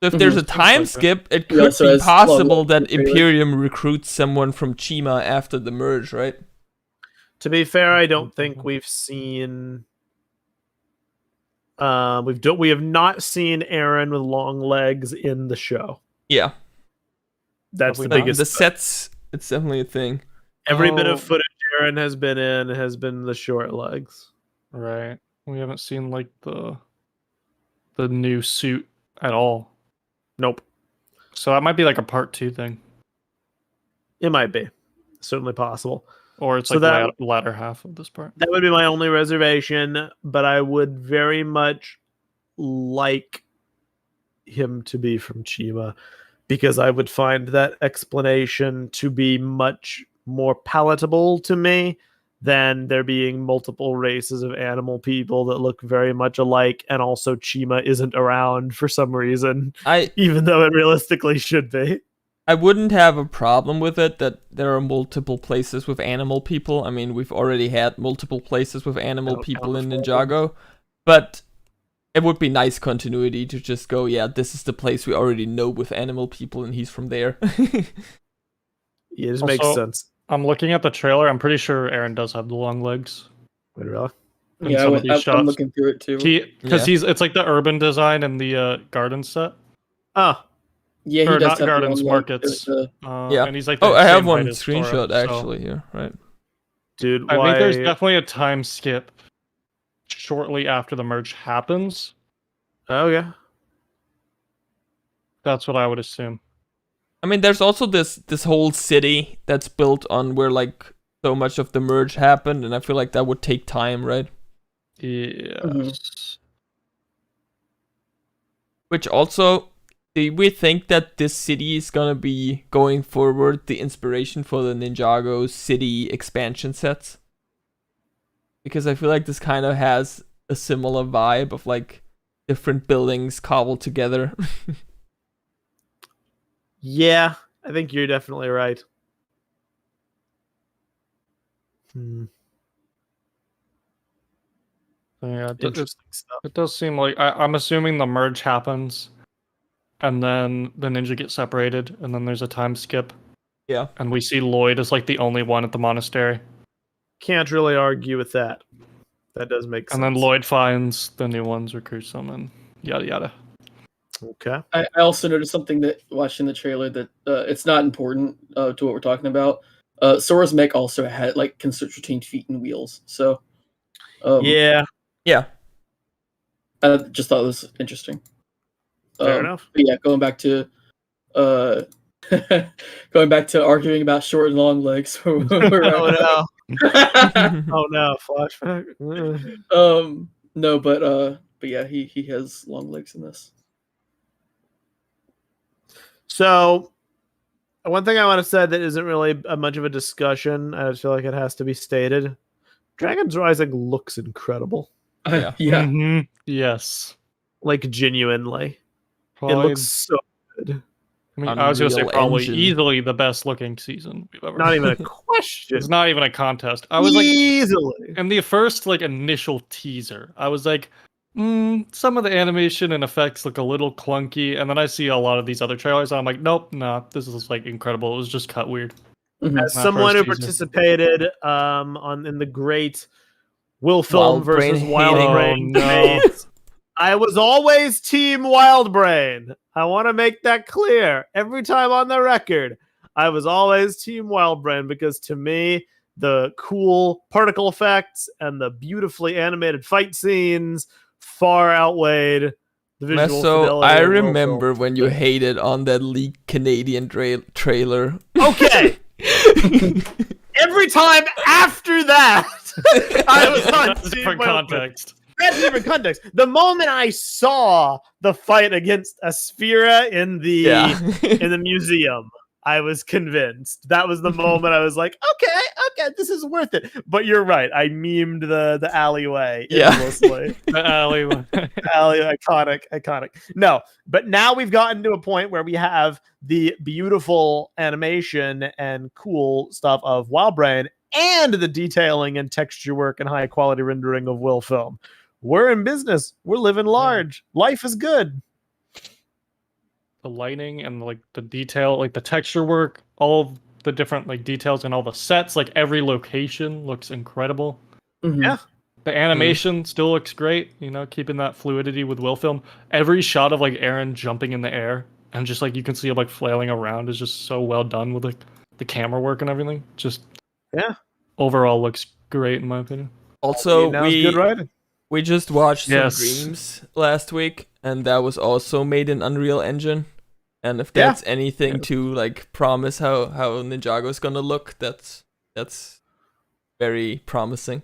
B: So if there's a time skip, it could be possible that Imperium recruits someone from Chima after the merge, right?
A: To be fair, I don't think we've seen. We have not seen Eren with long legs in the show.
B: Yeah,
A: that's the biggest.
B: The sets, it's definitely a thing.
A: Every bit of footage Eren has been in has been the short legs.
D: Right. We haven't seen like the new suit at all.
A: Nope.
D: So that might be like a part 2 thing.
A: It might be. certainly possible.
D: Or it's
A: So
D: like
A: that-
D: latter half of this part.
A: That would be my only reservation, but I would very much like him to be from Chima, because I would find that explanation to be much more palatable to me than there being multiple races of animal people that look very much alike, and also Chima isn't around for some reason, even though it realistically should be.
B: I wouldn't have a problem with it that there are multiple places with animal people. I mean, we've already had multiple places with animal people in Ninjago, but it would be nice continuity to just go, yeah, this is the place we already know with animal people, and he's from there.
A: Yeah, it just makes sense.
D: I'm looking at the trailer. I'm pretty sure Aaron does have the long legs.
A: Wait, really?
C: Yeah, I'm looking through it too.
D: Because it's like the urban design and the garden set.
A: Oh.
C: Yeah, he
D: or
C: does
D: not
C: have
D: gardens,
C: the
D: markets.
B: Yeah.
D: And he's like,
B: I have
D: same
B: one
D: height as
B: screenshot
D: Sora,
B: actually here, right?
A: Dude,
D: I think there's definitely a time skip shortly after the merge happens.
A: Oh, yeah.
D: That's what I would assume.
B: I mean, there's also this whole city that's built on where like so much of the merge happened, and I feel like that would take time, right?
D: Yes.
C: Mm-hmm.
B: Which also, do we think that this city is gonna be going forward the inspiration for the Ninjago city expansion sets? Because I feel like this kind of has a similar vibe of like different buildings cobbled together.
A: Yeah, I think you're definitely right.
D: Yeah,
A: Interesting stuff.
D: it does seem like I'm assuming the merge happens, and then the ninja get separated, and then there's a time skip.
B: Yeah.
D: And we see Lloyd as like the only one at the monastery.
A: Can't really argue with that. That does make sense.
D: And then Lloyd finds the new ones, recruits them, and yada yada.
A: Okay.
C: I also noticed something that watching the trailer that it's not important to what we're talking about. Sora's mech also had can switch between feet and wheels. So
A: yeah.
C: I just thought it was interesting.
A: Fair enough.
C: But yeah, going back to arguing about short and long legs.
A: Oh no. Oh no, flashback.
C: No, but yeah, he has long legs in this.
A: So, one thing I want to say that isn't really much of a discussion, I just feel like it has to be stated. Dragons Rising looks incredible.
B: Yeah.
C: Yeah.
D: Mm-hmm. Yes.
A: Like, genuinely.
D: Probably,
A: It looks so good.
D: I mean, I was going to say
B: Unreal
D: probably
B: Engine.
D: easily the best looking season we've ever.
A: Not even a question.
D: It's not even a contest. I was like,
A: easily.
D: in the first initial teaser, I was like, some of the animation and effects look a little clunky, and then I see a lot of these other trailers, and I'm like, nope, nah, this is incredible. It was just cut weird.
A: As someone who participated in the great Will Film
B: Wild Brain
A: versus Wild
B: hating.
A: Brain
D: Oh, no.
A: debates, I was always Team Wild Brain. I want to make that clear every time on the record. I was always Team Wild Brain because to me, the cool particle effects and the beautifully animated fight scenes far outweighed the visual
B: So
A: fidelity
B: I
A: of Will
B: remember
A: Film.
B: when you hated on that leaked Canadian trailer.
A: Okay. Every time after that, I was on
D: That's
A: Team
D: different
A: Wild Brain.
D: context.
A: That's a different context. The moment I saw the fight against Aspira in the in the museum, I was convinced. That was the moment I was like, okay, this is worth it. But you're right. I memed the alleyway.
B: Yeah.
A: endlessly.
D: The alleyway.
A: Iconic. No, but now we've gotten to a point where we have the beautiful animation and cool stuff of Wild Brain and the detailing and texture work and high quality rendering of Will Film. We're in business. We're living large. Life is good.
D: The lighting and the detail, the texture work, all of the different details and all the sets, every location looks incredible.
C: Mhm.
A: Yeah.
D: The animation still looks great, keeping that fluidity with Will Film. Every shot of Aaron jumping in the air and just you can see him flailing around is just so well done with the camera work and everything. Just overall looks great in my opinion.
B: Also,
A: Now it's good writing.
B: we just watched
D: Yes.
B: some Dreams last week, and that was also made in Unreal Engine. And if that's anything to like promise how Ninjago is gonna look, that's very promising.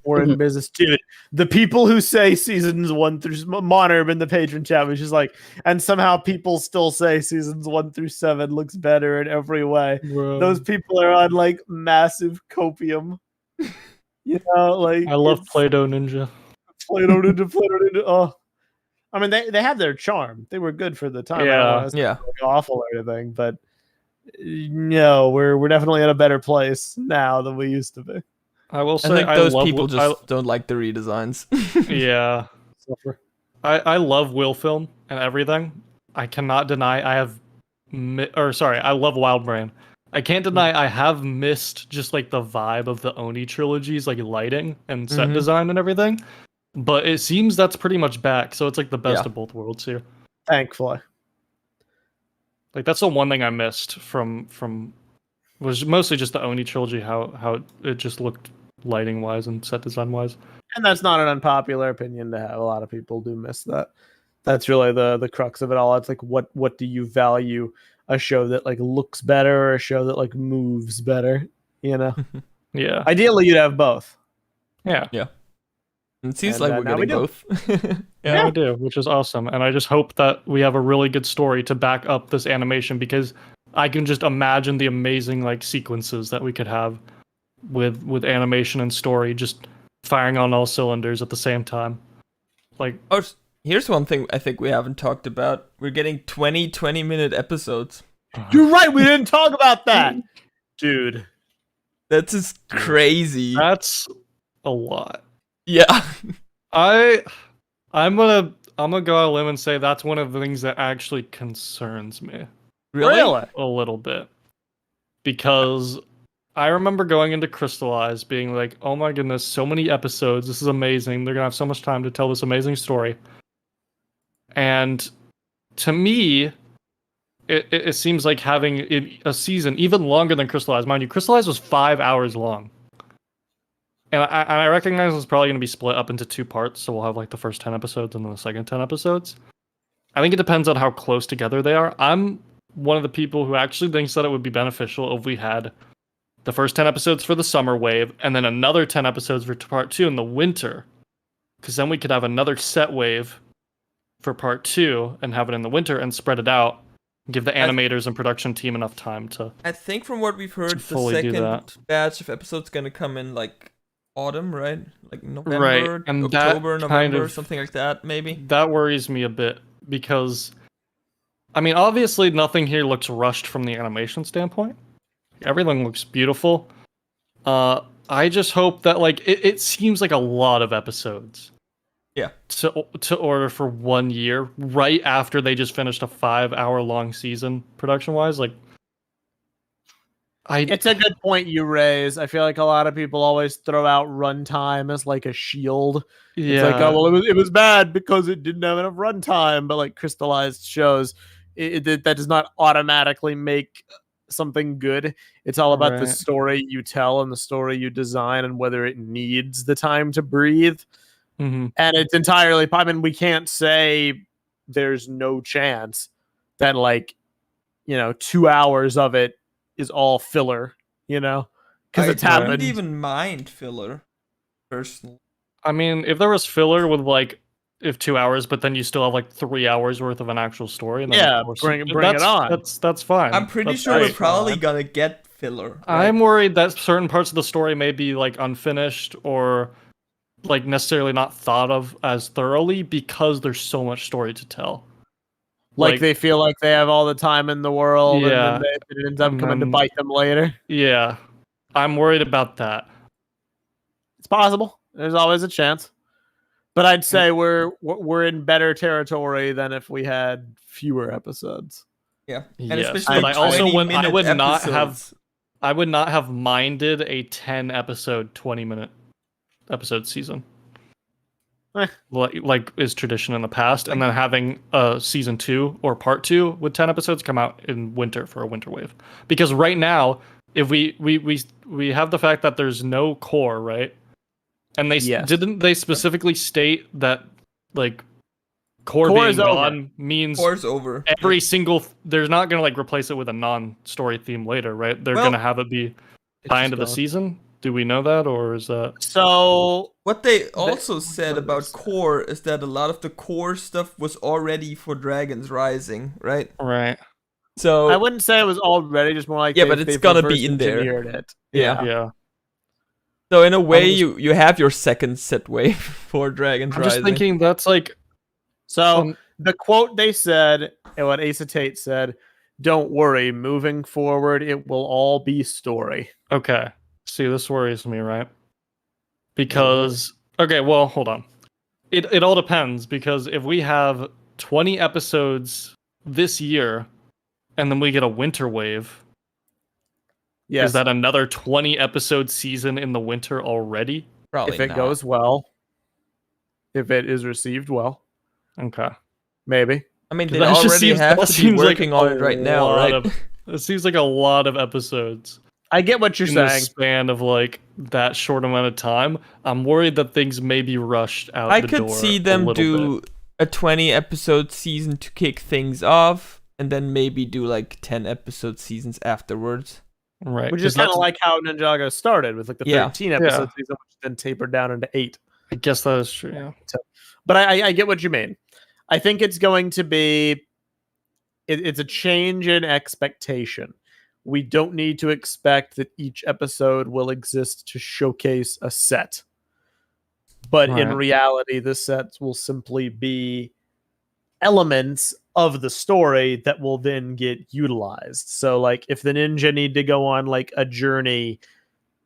A: We're in business, dude. The people who say seasons 1 through Monarch in the patron chat was just like, and somehow people still say seasons 1 through 7 looks better in every way.
D: Bro.
A: Those people are on like massive copium. You know, like
D: I love Play-Doh Ninja.
A: Play-Doh Ninja. Oh, I mean, they had their charm. They were good for the time. I don't want to say like awful or anything, but no, we're definitely in a better place now than we used to be.
D: I will say,
B: I think those people just don't like the redesigns.
D: Yeah. I love Will Film and everything. I cannot deny I have, I love Wild Brain. I can't deny I have missed just like the vibe of the Oni trilogies, like lighting and set design and everything. But it seems that's pretty much back, so it's like the best of both worlds here.
A: Thankfully.
D: Like that's the one thing I missed from was mostly just the Oni trilogy, how it just looked lighting wise and set design wise.
A: And that's not an unpopular opinion to have. A lot of people do miss that. That's really the crux of it all. It's like what do you value? A show that like looks better or a show that like moves better, you know?
D: Yeah.
A: Ideally you'd have both.
D: Yeah.
B: Yeah. It seems like we're getting both.
D: Yeah, we do, which is awesome. And I just hope that we have a really good story to back up this animation, because I can just imagine the amazing like sequences that we could have with animation and story just firing on all cylinders at the same time. Like,
B: here's one thing I think we haven't talked about. We're getting 20-minute episodes.
A: You're right, we didn't talk about that. Dude.
B: That's just crazy.
D: That's a lot.
B: Yeah.
D: I'm gonna go out on a limb and say that's one of the things that actually concerns me.
B: Really?
D: A little bit. Because I remember going into Crystallized being like, oh my goodness, so many episodes, this is amazing. They're gonna have so much time to tell this amazing story. And to me, it seems like having a season even longer than Crystallized. Mind you, Crystallized was 5 hours long. And I recognize it's probably going to be split up into 2 parts, so we'll have like the first 10 episodes and then the second 10 episodes. I think it depends on how close together they are. I'm one of the people who actually thinks that it would be beneficial if we had the first 10 episodes for the summer wave and then another 10 episodes for part 2 in the winter. Because then we could have another set wave for part 2 and have it in the winter and spread it out. Give the animators and production team enough time to.
B: I think from what we've heard, the second batch of episodes going to come in like autumn, right? Like November,
D: and
B: October, November, something like that, maybe.
D: That worries me a bit because, I mean, obviously nothing here looks rushed from the animation standpoint. Everything looks beautiful. I just hope that like it seems like a lot of episodes.
B: Yeah.
D: To order for 1 year right after they just finished a 5-hour long season production wise, like.
A: It's a good point you raise. I feel like a lot of people always throw out runtime as like a shield.
D: Yeah.
A: It's like, oh well, it was bad because it didn't have enough runtime. But like Crystallized shows, that does not automatically make something good. It's all about the story you tell and the story you design and whether it needs the time to breathe.
D: Mm-hmm.
A: And it's entirely. I mean, we can't say there's no chance that 2 hours of it is all filler, because it's happened.
B: I wouldn't even mind filler, personally.
D: I mean, if there was filler with 2 hours, but then you still have 3 hours worth of an actual story, and then
A: bring it on.
D: That's fine.
B: I'm pretty sure we're probably gonna get filler. Right?
D: I'm worried that certain parts of the story may be unfinished or necessarily not thought of as thoroughly because there's so much story to tell.
A: They feel like they have all the time in the world, and then it ends up coming to bite them later.
D: Yeah, I'm worried about that.
A: It's possible. There's always a chance, but I'd say we're in better territory than if we had fewer episodes.
B: Yeah,
D: and especially but I would not have minded a 10 episode 20-minute episode season. Like is tradition in the past, and then having season 2 or part 2 with 10 episodes come out in winter for a winter wave. Because right now, if we have the fact that there's no core, right? And they didn't they specifically state that core
A: Core
D: being
A: is over.
D: gone means
B: Core's over.
D: every single. They're not gonna like replace it with a non-story theme later, right? They're
B: Well,
D: gonna have it be by end of the season. Do we know that, or is that?
A: So
B: What they also said
A: what they
B: about
A: said.
B: Core is that a lot of the Core stuff was already for Dragons Rising, right?
D: Right.
B: So
A: I wouldn't say it was already, just more like
B: Yeah, but it's
A: they've
B: gonna be
A: reverse
B: in there.
A: engineered it.
B: Yeah.
D: Yeah.
B: So in a way,
D: just-
B: you have your second set wave for Dragons
D: I'm
B: Rising.
D: just thinking that's like.
A: So the quote they said, and what Asa Tate said, "Don't worry, moving forward, it will all be story."
D: Okay. See, this worries me, right? Because okay, well, hold on. It all depends because if we have 20 episodes this year and then we get a winter wave,
A: Yes,
D: is that another 20 episode season in the winter already?
B: Probably
A: if it
B: not.
A: goes well, if it is received well,
D: Okay.
A: maybe.
B: I mean,
D: 'Cause
B: they
D: that just
B: already
D: seems-
B: have
D: that
B: to be
D: seems like
B: working
D: a
B: on it right now,
D: lot
B: right?
D: It seems like a lot of episodes
A: I get what you're
D: in the
A: saying.
D: span of like that short amount of time. I'm worried that things may be rushed out
B: I
D: the
B: could
D: door
B: see
D: a
B: them
D: little
B: do
D: bit.
B: a 20 episode season to kick things off, and then maybe do like 10 episode seasons afterwards.
D: Right.
A: Which
D: 'cause
A: is kind of
D: that's-
A: like how Ninjago started with like the
B: Yeah.
A: 13 episode season, which then tapered down into 8.
D: I guess that is true. Yeah.
A: But I get what you mean. I think it's going to be it's a change in expectation. We don't need to expect that each episode will exist to showcase a set. But in
D: Right.
A: reality, the sets will simply be elements of the story that will then get utilized. So like if the ninja need to go on like a journey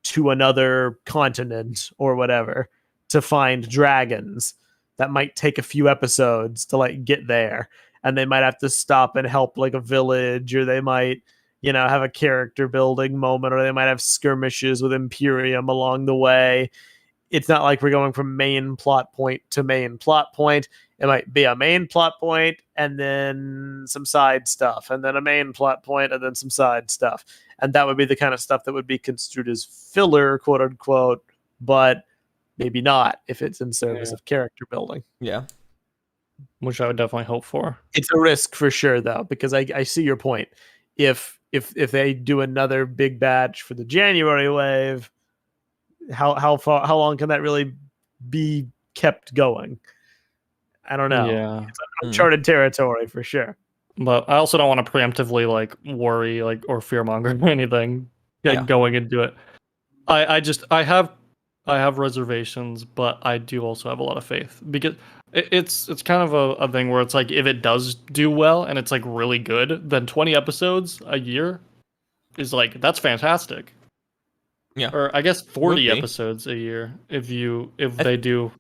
A: to another continent or whatever to find dragons, that might take a few episodes to like get there, and they might have to stop and help like a village, or they might have a character building moment, or they might have skirmishes with Imperium along the way. It's not like we're going from main plot point to main plot point. It might be a main plot point and then some side stuff, and then a main plot point and then some side stuff. And that would be the kind of stuff that would be construed as filler, quote unquote, but maybe not if it's in service of character building.
B: Yeah.
D: Which I would definitely hope for.
A: It's a risk for sure, though, because I see your point. If they do another big batch for the January wave, how long can that really be kept going? I don't know.
D: Yeah.
A: It's uncharted territory for sure.
D: But I also don't want to preemptively like worry like or fearmonger or anything going into it. I have reservations, but I do also have a lot of faith because it's kind of a thing where it's like if it does do well and it's like really good, then 20 episodes a year is like that's fantastic.
B: Yeah.
D: Or I guess 40
B: Would be.
D: episodes a year if they do.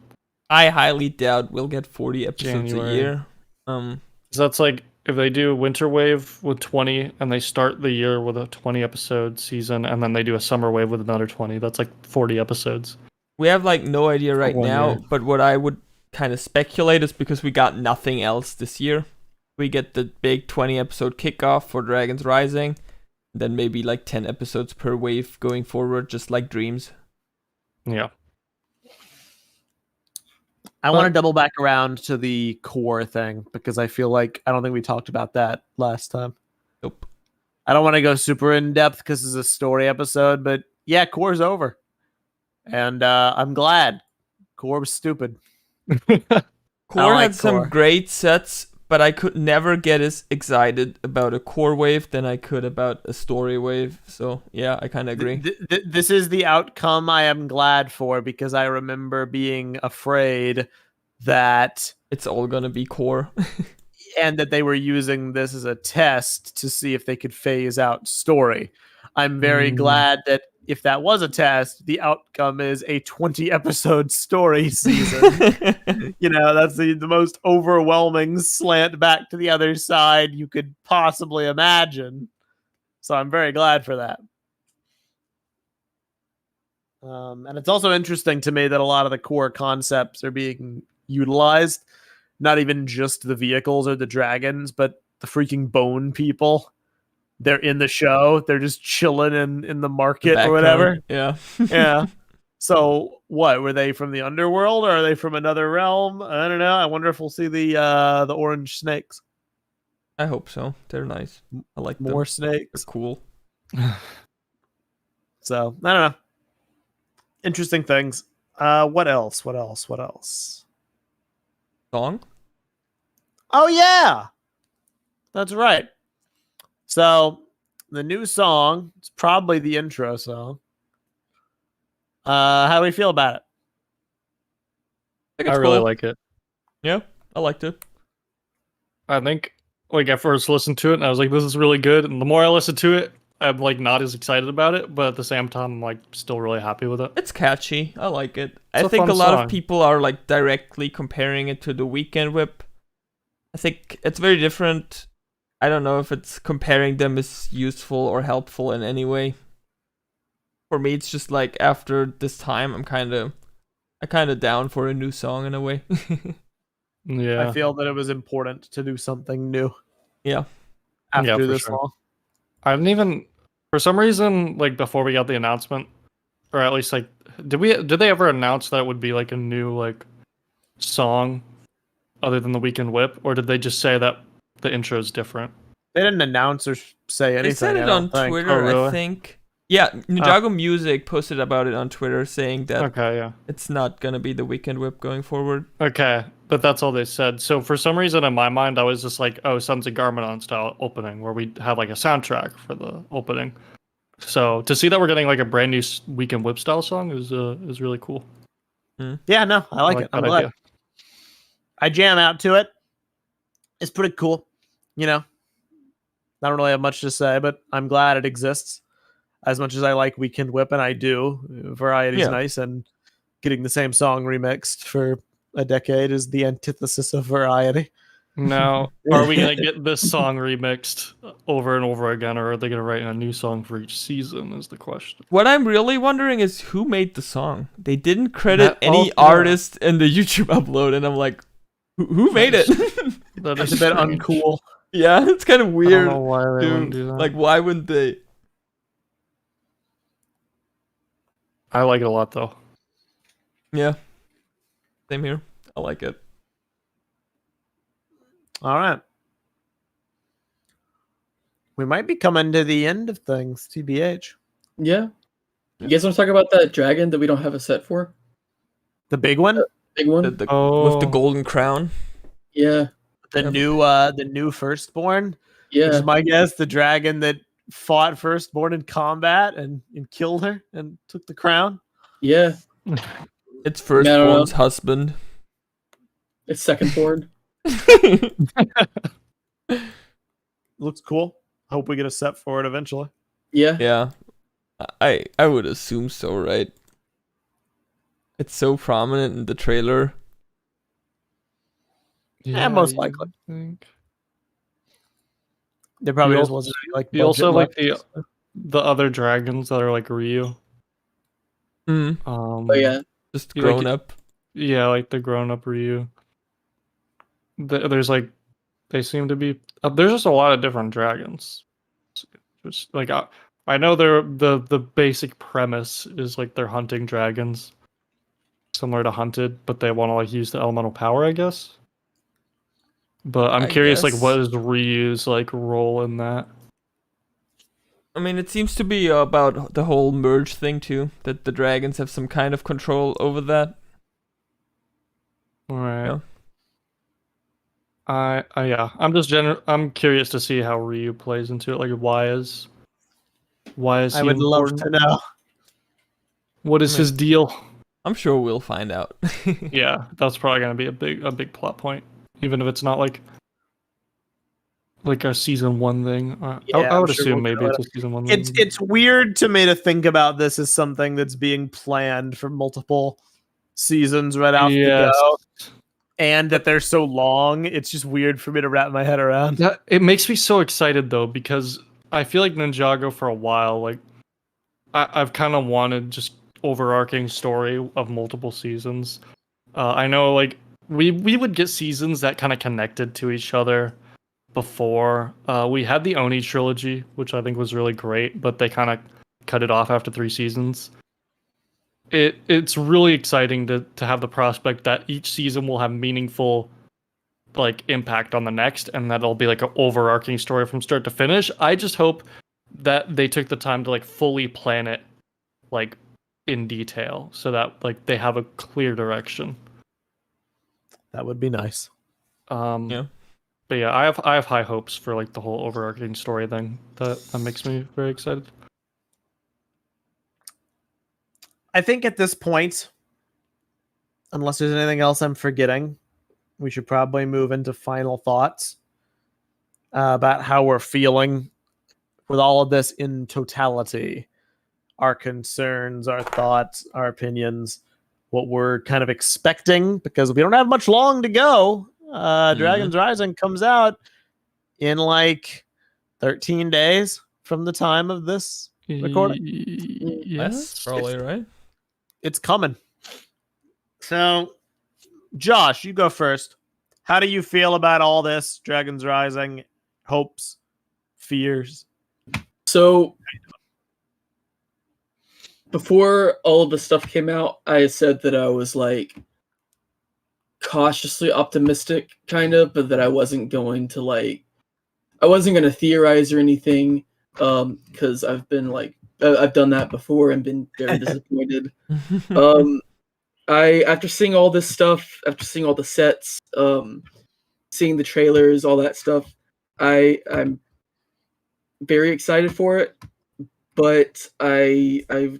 B: I highly doubt we'll get 40 episodes
D: January.
B: a year.
D: So that's like if they do Winter Wave with 20 and they start the year with a 20 episode season and then they do a Summer Wave with another 20, that's like 40 episodes.
B: We have like no idea right
D: 1
B: now,
D: year.
B: but what I would kind of speculate is because we got nothing else this year. We get the big 20 episode kickoff for Dragons Rising, then maybe like 10 episodes per wave going forward, just like Dreams.
D: Yeah.
A: I want to double back around to the core thing because I feel like I don't think we talked about that last time.
B: Nope.
A: I don't want to go super in depth because it's a story episode, but yeah, core's over. And I'm glad. Core was stupid.
B: Core
A: like
B: had some
A: Core.
B: great sets, but I could never get as excited about a core wave than I could about a story wave. So yeah, I kind of agree.
A: This is the outcome I am glad for because I remember being afraid that
B: It's all gonna be core.
A: and that they were using this as a test to see if they could phase out story. I'm very glad that if that was a test, the outcome is a 20 episode story season. That's the most overwhelming slant back to the other side you could possibly imagine. So I'm very glad for that. And it's also interesting to me that a lot of the core concepts are being utilized. Not even just the vehicles or the dragons, but the freaking bone people. They're in the show. They're just chilling in the market or whatever.
B: Yeah.
A: Yeah. So what were they from the underworld, or are they from another realm? I don't know. I wonder if we'll see the orange snakes.
B: I hope so. They're nice. I like
A: More
B: them. They're
A: snakes.
B: cool.
A: So I don't know. Interesting things. What else? What else? What else?
B: Song?
A: Oh yeah, that's right. So the new song, it's probably the intro song. How do we feel about it?
B: think
D: I
B: it's
D: really
B: cool.
D: like it.
B: Yeah, I liked it.
D: I think like I first listened to it and I was like, this is really good. And the more I listen to it, I'm like not as excited about it, but at the same time, I'm like still really happy with it.
B: It's catchy. I like it.
D: It's
B: I
D: a
B: think
D: fun
B: a lot
D: song.
B: of people are like directly comparing it to the Weekend Whip. I think it's very different. I don't know if it's comparing them is useful or helpful in any way. For me, it's just like after this time, I kind of down for a new song in a way.
D: Yeah.
A: I feel that it was important to do something new.
B: Yeah.
A: After
D: for
A: this
D: sure.
A: song.
D: I didn't even, for some reason, like before we got the announcement, or at least like, did they ever announce that it would be like a new like song other than the Weekend Whip, or did they just say that the intro is different?
A: They didn't announce or say anything.
B: They said
A: I
B: it
A: don't
B: on
A: think.
B: Twitter,
D: Oh, really?
B: I think. Yeah, Ninjago Music posted about it on Twitter saying that
D: Okay, yeah.
B: it's not gonna be the Weekend Whip going forward.
D: Okay, but that's all they said. So for some reason in my mind, I was just like, oh, Sons of Garmadon style opening, where we have like a soundtrack for the opening. So to see that we're getting like a brand new Weekend Whip style song is really cool.
A: Yeah, no, I like it. I'm
D: that
A: glad.
D: idea.
A: I jam out to it. It's pretty cool. You know, I don't really have much to say, but I'm glad it exists. As much as I like Weekend Whip, and I do, variety's
B: Yeah.
A: nice, and getting the same song remixed for a decade is the antithesis of variety.
D: Now, are we gonna get this song remixed over and over again, or are they gonna write a new song for each season? Is the question.
B: What I'm really wondering is who made the song. They didn't credit
D: That
B: any
D: also-
B: artist in the YouTube upload, and I'm like, who made it?
D: That
A: That's
D: is
A: a bit
D: strange.
A: uncool.
B: Yeah, it's kind of
D: I don't
B: weird.
D: know why they wouldn't
B: Dude.
D: do that.
B: Like, why wouldn't they?
D: I like it a lot though.
B: Yeah. Same here. I like it.
A: All right. We might be coming to the end of things, TBH.
C: Yeah. You guys want to talk about that dragon that we don't have a set for?
A: The big one?
C: Big one?
B: With the
D: Oh,
B: golden crown.
C: Yeah.
A: The new firstborn? Which
C: Yeah.
A: is my guess, the dragon that fought firstborn in combat and killed her and took the crown.
C: Yeah.
B: It's
C: I don't know.
B: firstborn's husband.
C: It's second board.
A: Looks cool. Hope we get a set for it eventually.
C: Yeah.
B: Yeah. I would assume so, right? It's so prominent in the trailer.
A: Yeah, most
D: you
A: likely.
D: think.
A: There probably
D: You
A: just
D: al-
A: wasn't any, like
D: You also
A: budget
D: like
A: left.
D: the other dragons that are like Ryu.
B: Mm,
C: Oh yeah.
B: just
D: You like
B: grown
D: it-
B: up.
D: Yeah, like the grown-up Ryu. There's like, they seem to be. There's just a lot of different dragons. Just like I know they're the basic premise is like they're hunting dragons, similar to Hunted, but they want to like use the elemental power, I guess. But I'm
B: I
D: curious, like,
B: guess.
D: what is Ryu's like role in that?
B: I mean, it seems to be about the whole merge thing too. That the dragons have some kind of control over that.
D: All right.
B: Yeah.
D: Yeah. I'm curious to see how Ryu plays into it. Like, why is
A: I
D: he
A: would love
D: important?
A: to know.
D: What is
B: I mean-
D: his deal?
B: I'm sure we'll find out.
D: Yeah, that's probably gonna be a big plot point, even if it's not like a season 1 thing.
A: Yeah,
D: I would
A: I'm sure
D: assume
A: we'll
D: maybe
A: know
D: it's a season 1 thing.
A: It's weird to me to think about this as something that's being planned for multiple seasons right off the go, and that they're so long. It's just weird for me to wrap my head around.
D: It makes me so excited though, because I feel like Ninjago for a while, like I've kind of wanted just overarching story of multiple seasons. I know like we would get seasons that kind of connected to each other before. We had the Oni trilogy, which I think was really great, but they kind of cut it off after 3 seasons. it's really exciting to have the prospect that each season will have meaningful like impact on the next, and that'll be like an overarching story from start to finish. I just hope that they took the time to like fully plan it like in detail so that like they have a clear direction.
A: That would be nice.
B: Yeah.
D: But yeah, I have high hopes for like the whole overarching story thing. That makes me very excited.
A: I think at this point, unless there's anything else I'm forgetting, we should probably move into final thoughts about how we're feeling with all of this in totality. Our concerns, our thoughts, our opinions, what we're kind of expecting, because we don't have much long to go. Dragons Rising comes out in like 13 days from the time of this recording.
D: Yes,
B: probably right.
A: It's coming. So, Josh, you go first. How do you feel about all this? Dragons Rising, hopes, fears?
C: So, before all of the stuff came out, I said that I was like cautiously optimistic, kind of, but that I wasn't going to theorize or anything, because I've been like, I've done that before and been very disappointed. After seeing all this stuff, after seeing all the sets, seeing the trailers, all that stuff, I'm very excited for it, but I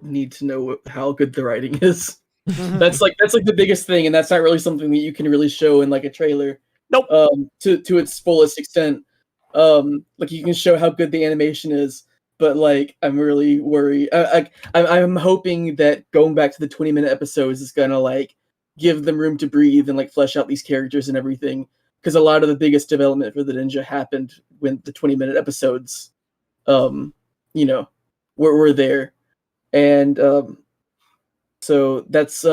C: need to know how good the writing is. That's like the biggest thing, and that's not really something that you can really show in like a trailer.
A: Nope.
C: To its fullest extent. Like you can show how good the animation is, but like I'm really worried. I'm hoping that going back to the 20-minute episodes is gonna like give them room to breathe and like flesh out these characters and everything. Because a lot of the biggest development for the ninja happened when the 20-minute episodes, were there, and so that's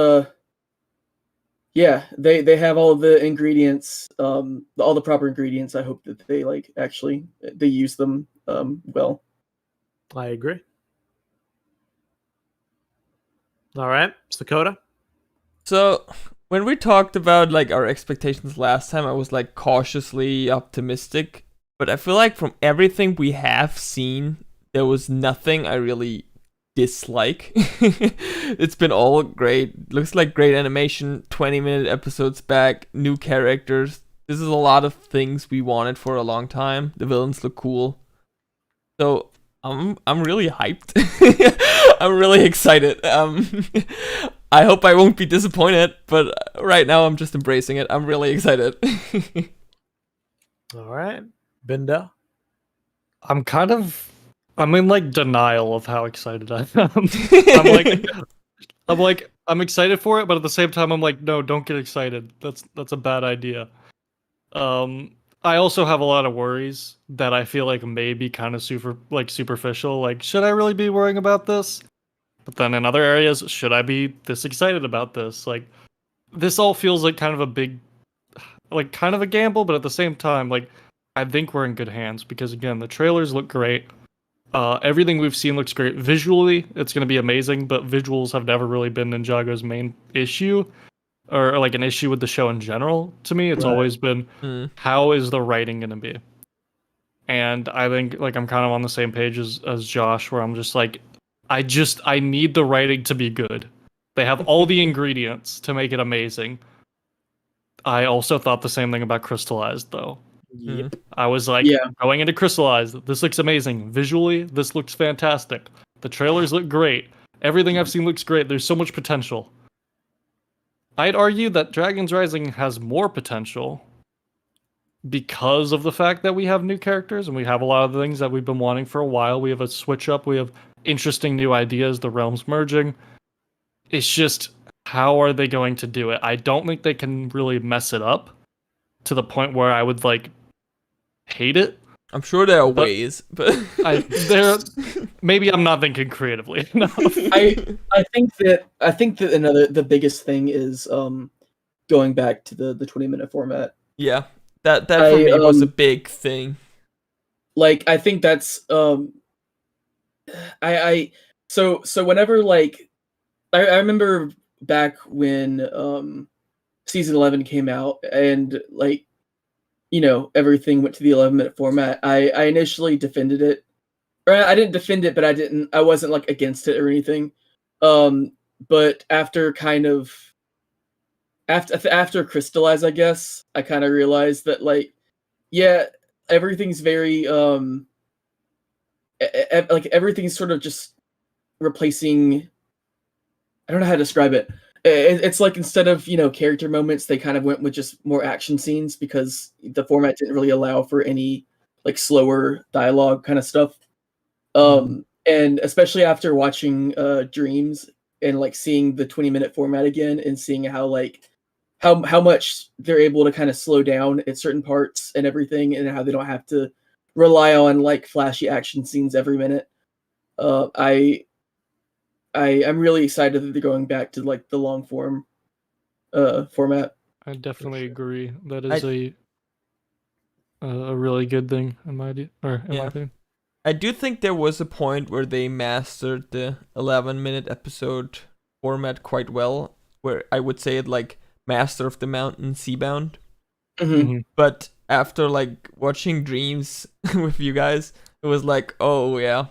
C: yeah, they have all the ingredients, all the proper ingredients. I hope that they like actually they use them well.
A: I agree. All right, Sakota.
B: So when we talked about like our expectations last time, I was like cautiously optimistic, but I feel like from everything we have seen, there was nothing I really dislike. It's been all great. Looks like great animation, 20-minute episodes back, new characters. This is a lot of things we wanted for a long time. The villains look cool. So I'm really hyped. I'm really excited. I hope I won't be disappointed, but right now I'm just embracing it. I'm really excited.
A: All right, Binda.
D: I'm in like denial of how excited I am. I'm excited for it, but at the same time I'm like, no, don't get excited. That's a bad idea. I also have a lot of worries that I feel like may be kind of superficial. Like, should I really be worrying about this? But then in other areas, should I be this excited about this? Like, this all feels like kind of a big, like kind of a gamble, but at the same time, like, I think we're in good hands because again, the trailers look great. Everything we've seen looks great. Visually, it's going to be amazing, but visuals have never really been Ninjago's main issue, or like an issue with the show in general. To me, it's always been, how is the writing going to be? And I think like I'm kind of on the same page as Josh, where I'm just like, I need the writing to be good. They have all the ingredients to make it amazing. I also thought the same thing about Crystallized, though.
A: Yep.
D: I was like, going into Crystallized, this looks amazing. Visually, this looks fantastic. The trailers look great. Everything I've seen looks great. There's so much potential. I'd argue that Dragons Rising has more potential because of the fact that we have new characters and we have a lot of the things that we've been wanting for a while. We have a switch up. We have interesting new ideas. The realms merging. It's just, how are they going to do it? I don't think they can really mess it up to the point where I would like hate it.
B: I'm sure there are ways, but
D: maybe I'm not thinking creatively enough.
C: I think that the biggest thing is going back to the 20-minute format.
B: Yeah, that for me was a big thing.
C: Like I think that's so whenever like I remember back when season 11 came out and like, you know, everything went to the 11-minute format. I initially defended it. Or I didn't defend it, but I wasn't like against it or anything. But after Crystallized, I guess, I kind of realized that like, yeah, everything's very like everything's sort of just replacing. I don't know how to describe it. It's like instead of, you know, character moments, they kind of went with just more action scenes because the format didn't really allow for any like slower dialogue kind of stuff. And especially after watching Dreams and like seeing the 20-minute format again and seeing how like how much they're able to kind of slow down at certain parts and everything, and how they don't have to rely on like flashy action scenes every minute. I'm really excited that they're going back to like the long form format.
D: I definitely agree. That is a really good thing in my opinion.
B: I do think there was a point where they mastered the 11-minute episode format quite well, where I would say it like Master of the Mountain Seabound.
C: Mm-hmm.
B: But after like watching Dreams with you guys, it was like, oh yeah,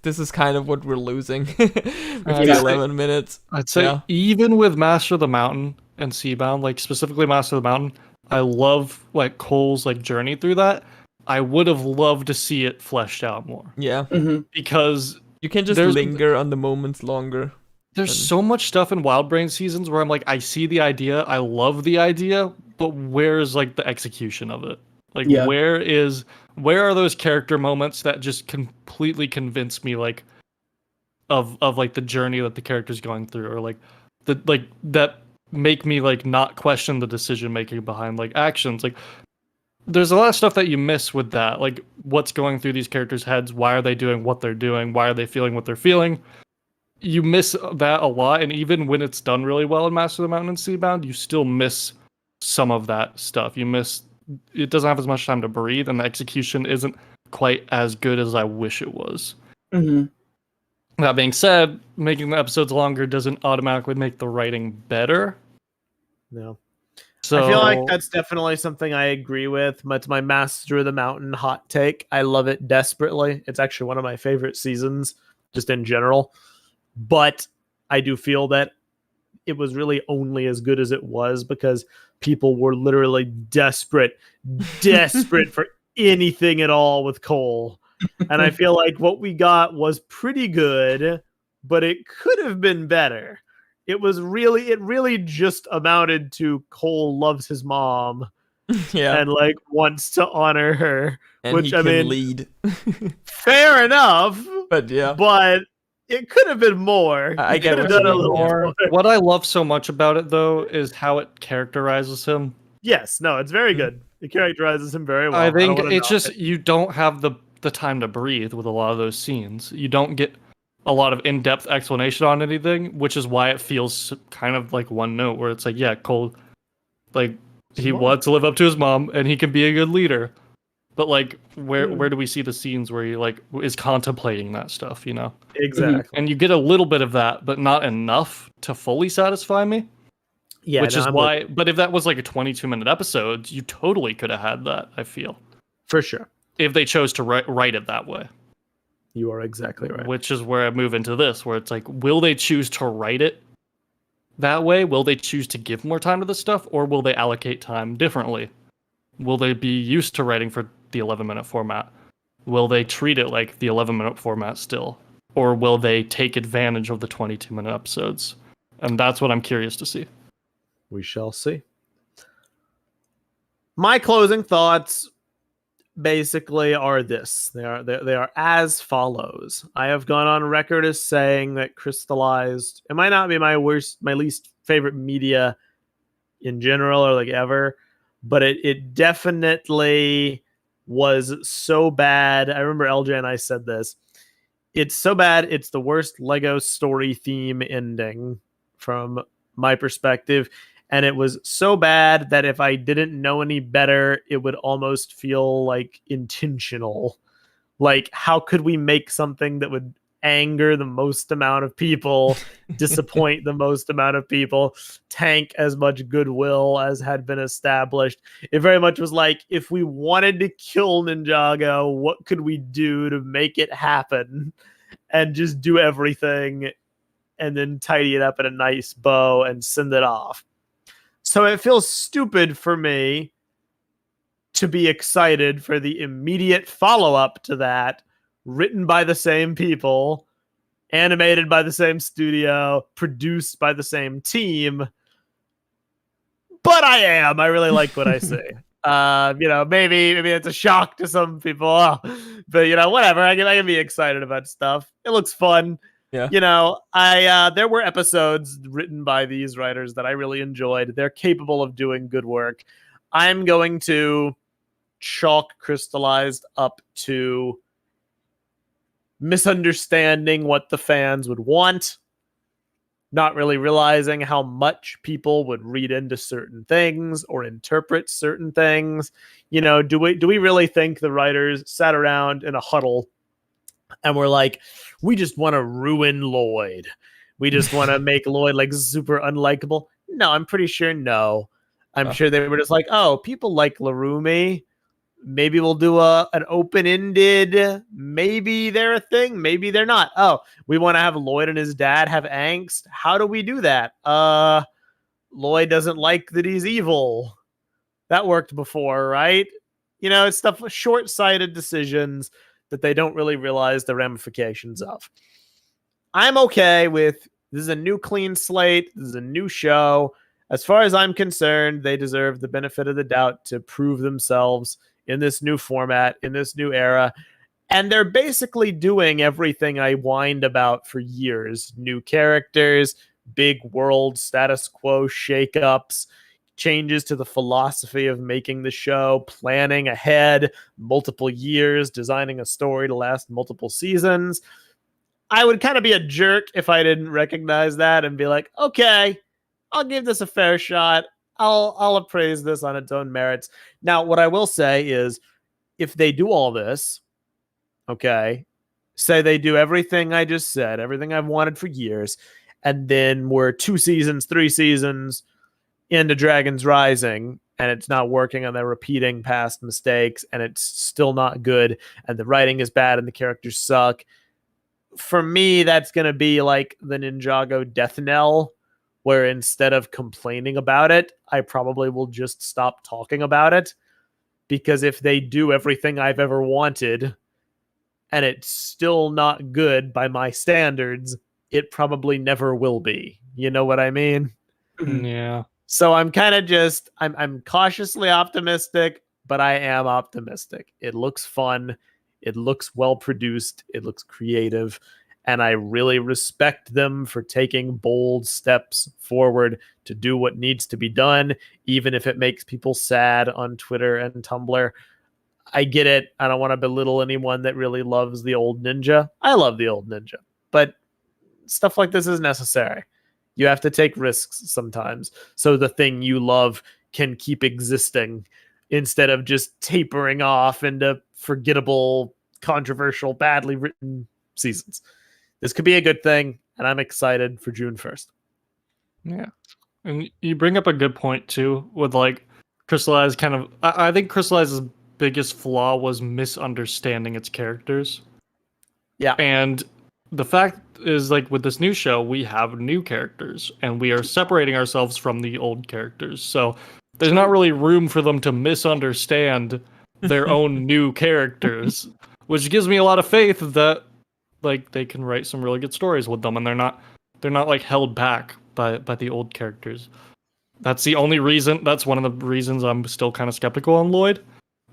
B: this is kind of what we're losing with the 11 minutes.
D: I'd say even with Master of the Mountain and Seabound, like specifically Master of the Mountain, I love like Cole's like journey through that. I would have loved to see it fleshed out more.
B: Yeah.
D: Because
B: you can just linger on the moments longer.
D: There's so much stuff in Wild Brain seasons where I'm like, I see the idea, I love the idea, but where's like the execution of it? Like, where are those character moments that just completely convince me like of like the journey that the character's going through, or like that make me like not question the decision making behind like actions. Like, there's a lot of stuff that you miss with that, like what's going through these characters' heads, why are they doing what they're doing, why are they feeling what they're feeling. You miss that a lot, and even when it's done really well in Master of the Mountain and Seabound, you still miss some of that stuff. It doesn't have as much time to breathe, and the execution isn't quite as good as I wish it was. That being said, making the episodes longer doesn't automatically make the writing better.
A: No.
D: So
A: I feel like that's definitely something I agree with. It's my Master of the Mountain hot take. I love it desperately. It's actually one of my favorite seasons, just in general. But I do feel that it was really only as good as it was because people were literally desperate for anything at all with Cole. And I feel like what we got was pretty good, but it could have been better. It really just amounted to Cole loves his mom and like wants to honor her,
B: and
A: which
B: he can lead.
A: Fair enough.
B: But
A: it could have been more.
B: I get
A: what
B: done
A: a little more.
D: What I love so much about it, though, is how it characterizes him.
A: Yes, no, it's very good. It characterizes him very well.
D: I think it's just you don't have the time to breathe with a lot of those scenes. You don't get a lot of in-depth explanation on anything, which is why it feels kind of like one note, where it's like, yeah, Cole, like he wants to live up to his mom, and he can be a good leader. But like, where do we see the scenes where he like is contemplating that stuff? You know,
A: exactly.
D: And you get a little bit of that, but not enough to fully satisfy me.
A: Yeah,
D: which is why. But if that was like a 22-minute episode, you totally could have had that. I feel
A: for sure
D: if they chose to write it that way.
A: You are exactly right.
D: Which is where I move into this, where it's like, will they choose to write it that way? Will they choose to give more time to this stuff, or will they allocate time differently? Will they be used to writing for the 11-minute format? Will they treat it like the 11-minute format still? Or will they take advantage of the 22-minute episodes? And that's what I'm curious to see.
A: We shall see. My closing thoughts basically are this. They are as follows. I have gone on record as saying that Crystallized, it might not be my least favorite media in general or like ever, but it definitely was so bad. I remember LJ and I said this. It's so bad, it's the worst Lego story theme ending from my perspective. And it was so bad that if I didn't know any better, it would almost feel like intentional. Like, how could we make something that would anger the most amount of people, disappoint the most amount of people, tank as much goodwill as had been established. It very much was like, if we wanted to kill Ninjago, what could we do to make it happen? And just do everything and then tidy it up in a nice bow and send it off. So it feels stupid for me to be excited for the immediate follow-up to that, written by the same people, animated by the same studio, produced by the same team. But I really like what I see. Maybe it's a shock to some people, but whatever. I can be excited about stuff. It looks fun.
B: Yeah.
A: There were episodes written by these writers that I really enjoyed. They're capable of doing good work. I'm going to chalk Crystallized up to misunderstanding what the fans would want, not really realizing how much people would read into certain things or interpret certain things. Do we really think the writers sat around in a huddle and were like, we just want to ruin Lloyd, we just want to make Lloyd like super unlikable? No, I'm pretty sure no. I'm sure they were just like, oh, people like Larumi, maybe we'll do an open-ended, maybe they're a thing, maybe they're not. Oh, we want to have Lloyd and his dad have angst. How do we do that? Lloyd doesn't like that he's evil. That worked before, right? It's stuff, short-sighted decisions that they don't really realize the ramifications of. I'm okay with, this is a new clean slate. This is a new show. As far as I'm concerned, they deserve the benefit of the doubt to prove themselves in this new format, in this new era. And they're basically doing everything I whined about for years. New characters, big world status quo shakeups, changes to the philosophy of making the show, planning ahead multiple years, designing a story to last multiple seasons. I would kind of be a jerk if I didn't recognize that and be like, okay, I'll give this a fair shot. I'll appraise this on its own merits. Now, what I will say is, if they do all this, okay, say they do everything I just said, everything I've wanted for years, and then we're 2 seasons, 3 seasons into Dragons Rising, and it's not working, and they're repeating past mistakes, and it's still not good, and the writing is bad, and the characters suck. For me, that's going to be like the Ninjago death knell, where instead of complaining about it, I probably will just stop talking about it. Because if they do everything I've ever wanted and it's still not good by my standards, it probably never will be. You know what I mean?
D: Yeah.
A: So I'm kind of just, I'm cautiously optimistic, but I am optimistic. It looks fun. It looks well produced. It looks creative. And I really respect them for taking bold steps forward to do what needs to be done, even if it makes people sad on Twitter and Tumblr. I get it. I don't want to belittle anyone that really loves the old Ninja. I love the old Ninja. But stuff like this is necessary. You have to take risks sometimes, so the thing you love can keep existing instead of just tapering off into forgettable, controversial, badly written seasons. This could be a good thing, and I'm excited for June 1st.
D: Yeah. And you bring up a good point, too, with, like, Crystallized kind of... I think Crystallized's biggest flaw was misunderstanding its characters.
A: Yeah.
D: And the fact is, like, with this new show, we have new characters, and we are separating ourselves from the old characters. So there's not really room for them to misunderstand their own new characters, which gives me a lot of faith that, like, they can write some really good stories with them, and they're not like held back by the old characters. That's the only reason. That's one of the reasons I'm still kind of skeptical on Lloyd.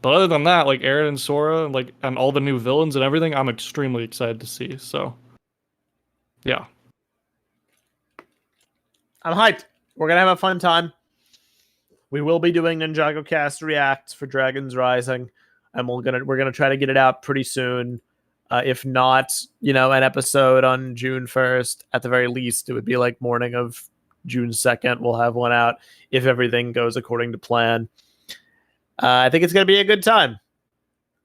D: But other than that, like Eren and Sora, like, and all the new villains and everything, I'm extremely excited to see. So, yeah,
A: I'm hyped. We're gonna have a fun time. We will be doing NinjagoCast reacts for Dragons Rising, and we're gonna try to get it out pretty soon. If not, an episode on June 1st, at the very least, it would be like morning of June 2nd. We'll have one out if everything goes according to plan. I think it's going to be a good time.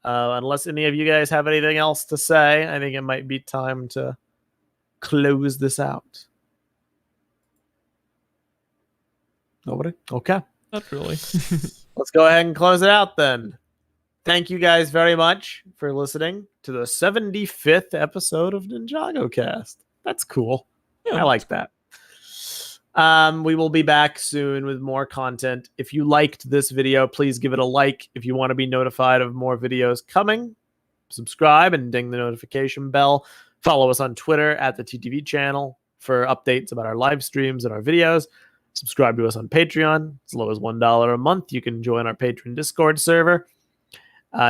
A: Unless any of you guys have anything else to say, I think it might be time to close this out. Nobody? Okay.
B: Not really.
A: Let's go ahead and close it out then. Thank you guys very much for listening to the 75th episode of NinjagoCast. That's cool.
B: Yeah.
A: I like that. We will be back soon with more content. If you liked this video, please give it a like. If you want to be notified of more videos coming, subscribe and ding the notification bell. Follow us on Twitter at the TTV channel for updates about our live streams and our videos. Subscribe to us on Patreon. As low as $1 a month, you can join our Patreon Discord server.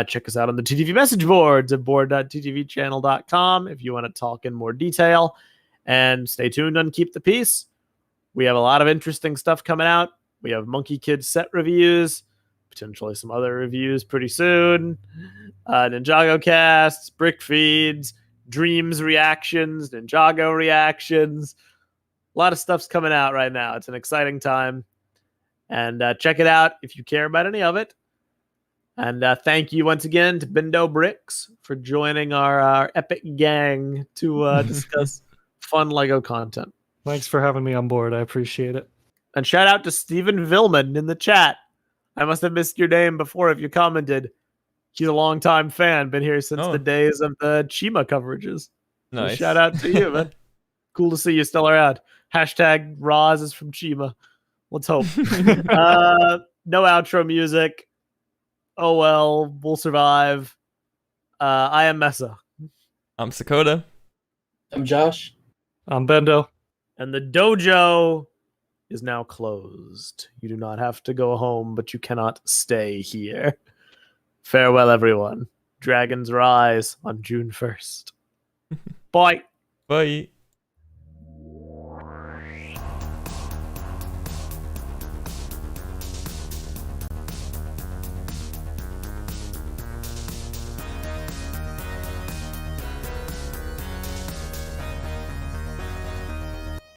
A: Check us out on the TTV message boards at board.ttvchannel.com if you want to talk in more detail. And stay tuned on Keep the Peace. We have a lot of interesting stuff coming out. We have Monkey Kid set reviews, potentially some other reviews pretty soon. Ninjago casts, brick feeds, dreams reactions, Ninjago reactions. A lot of stuff's coming out right now. It's an exciting time. And check it out if you care about any of it. And thank you once again to Bindo Bricks for joining our epic gang to discuss fun LEGO content.
D: Thanks for having me on board. I appreciate it.
A: And shout out to Stephen Villman in the chat. I must have missed your name before if you commented. He's a longtime fan, been here since the days of the Chima coverages.
B: Nice.
A: So shout out to you, man. Cool to see you still around. Hashtag Roz is from Chima. Let's hope. No outro music. Oh well, we'll survive. I am Mesa.
B: I'm Sakota.
C: I'm Josh.
D: I'm Bendo.
A: And the dojo is now closed. You do not have to go home, but you cannot stay here. Farewell, everyone. Dragons Rise on June 1st. Bye.
B: Bye.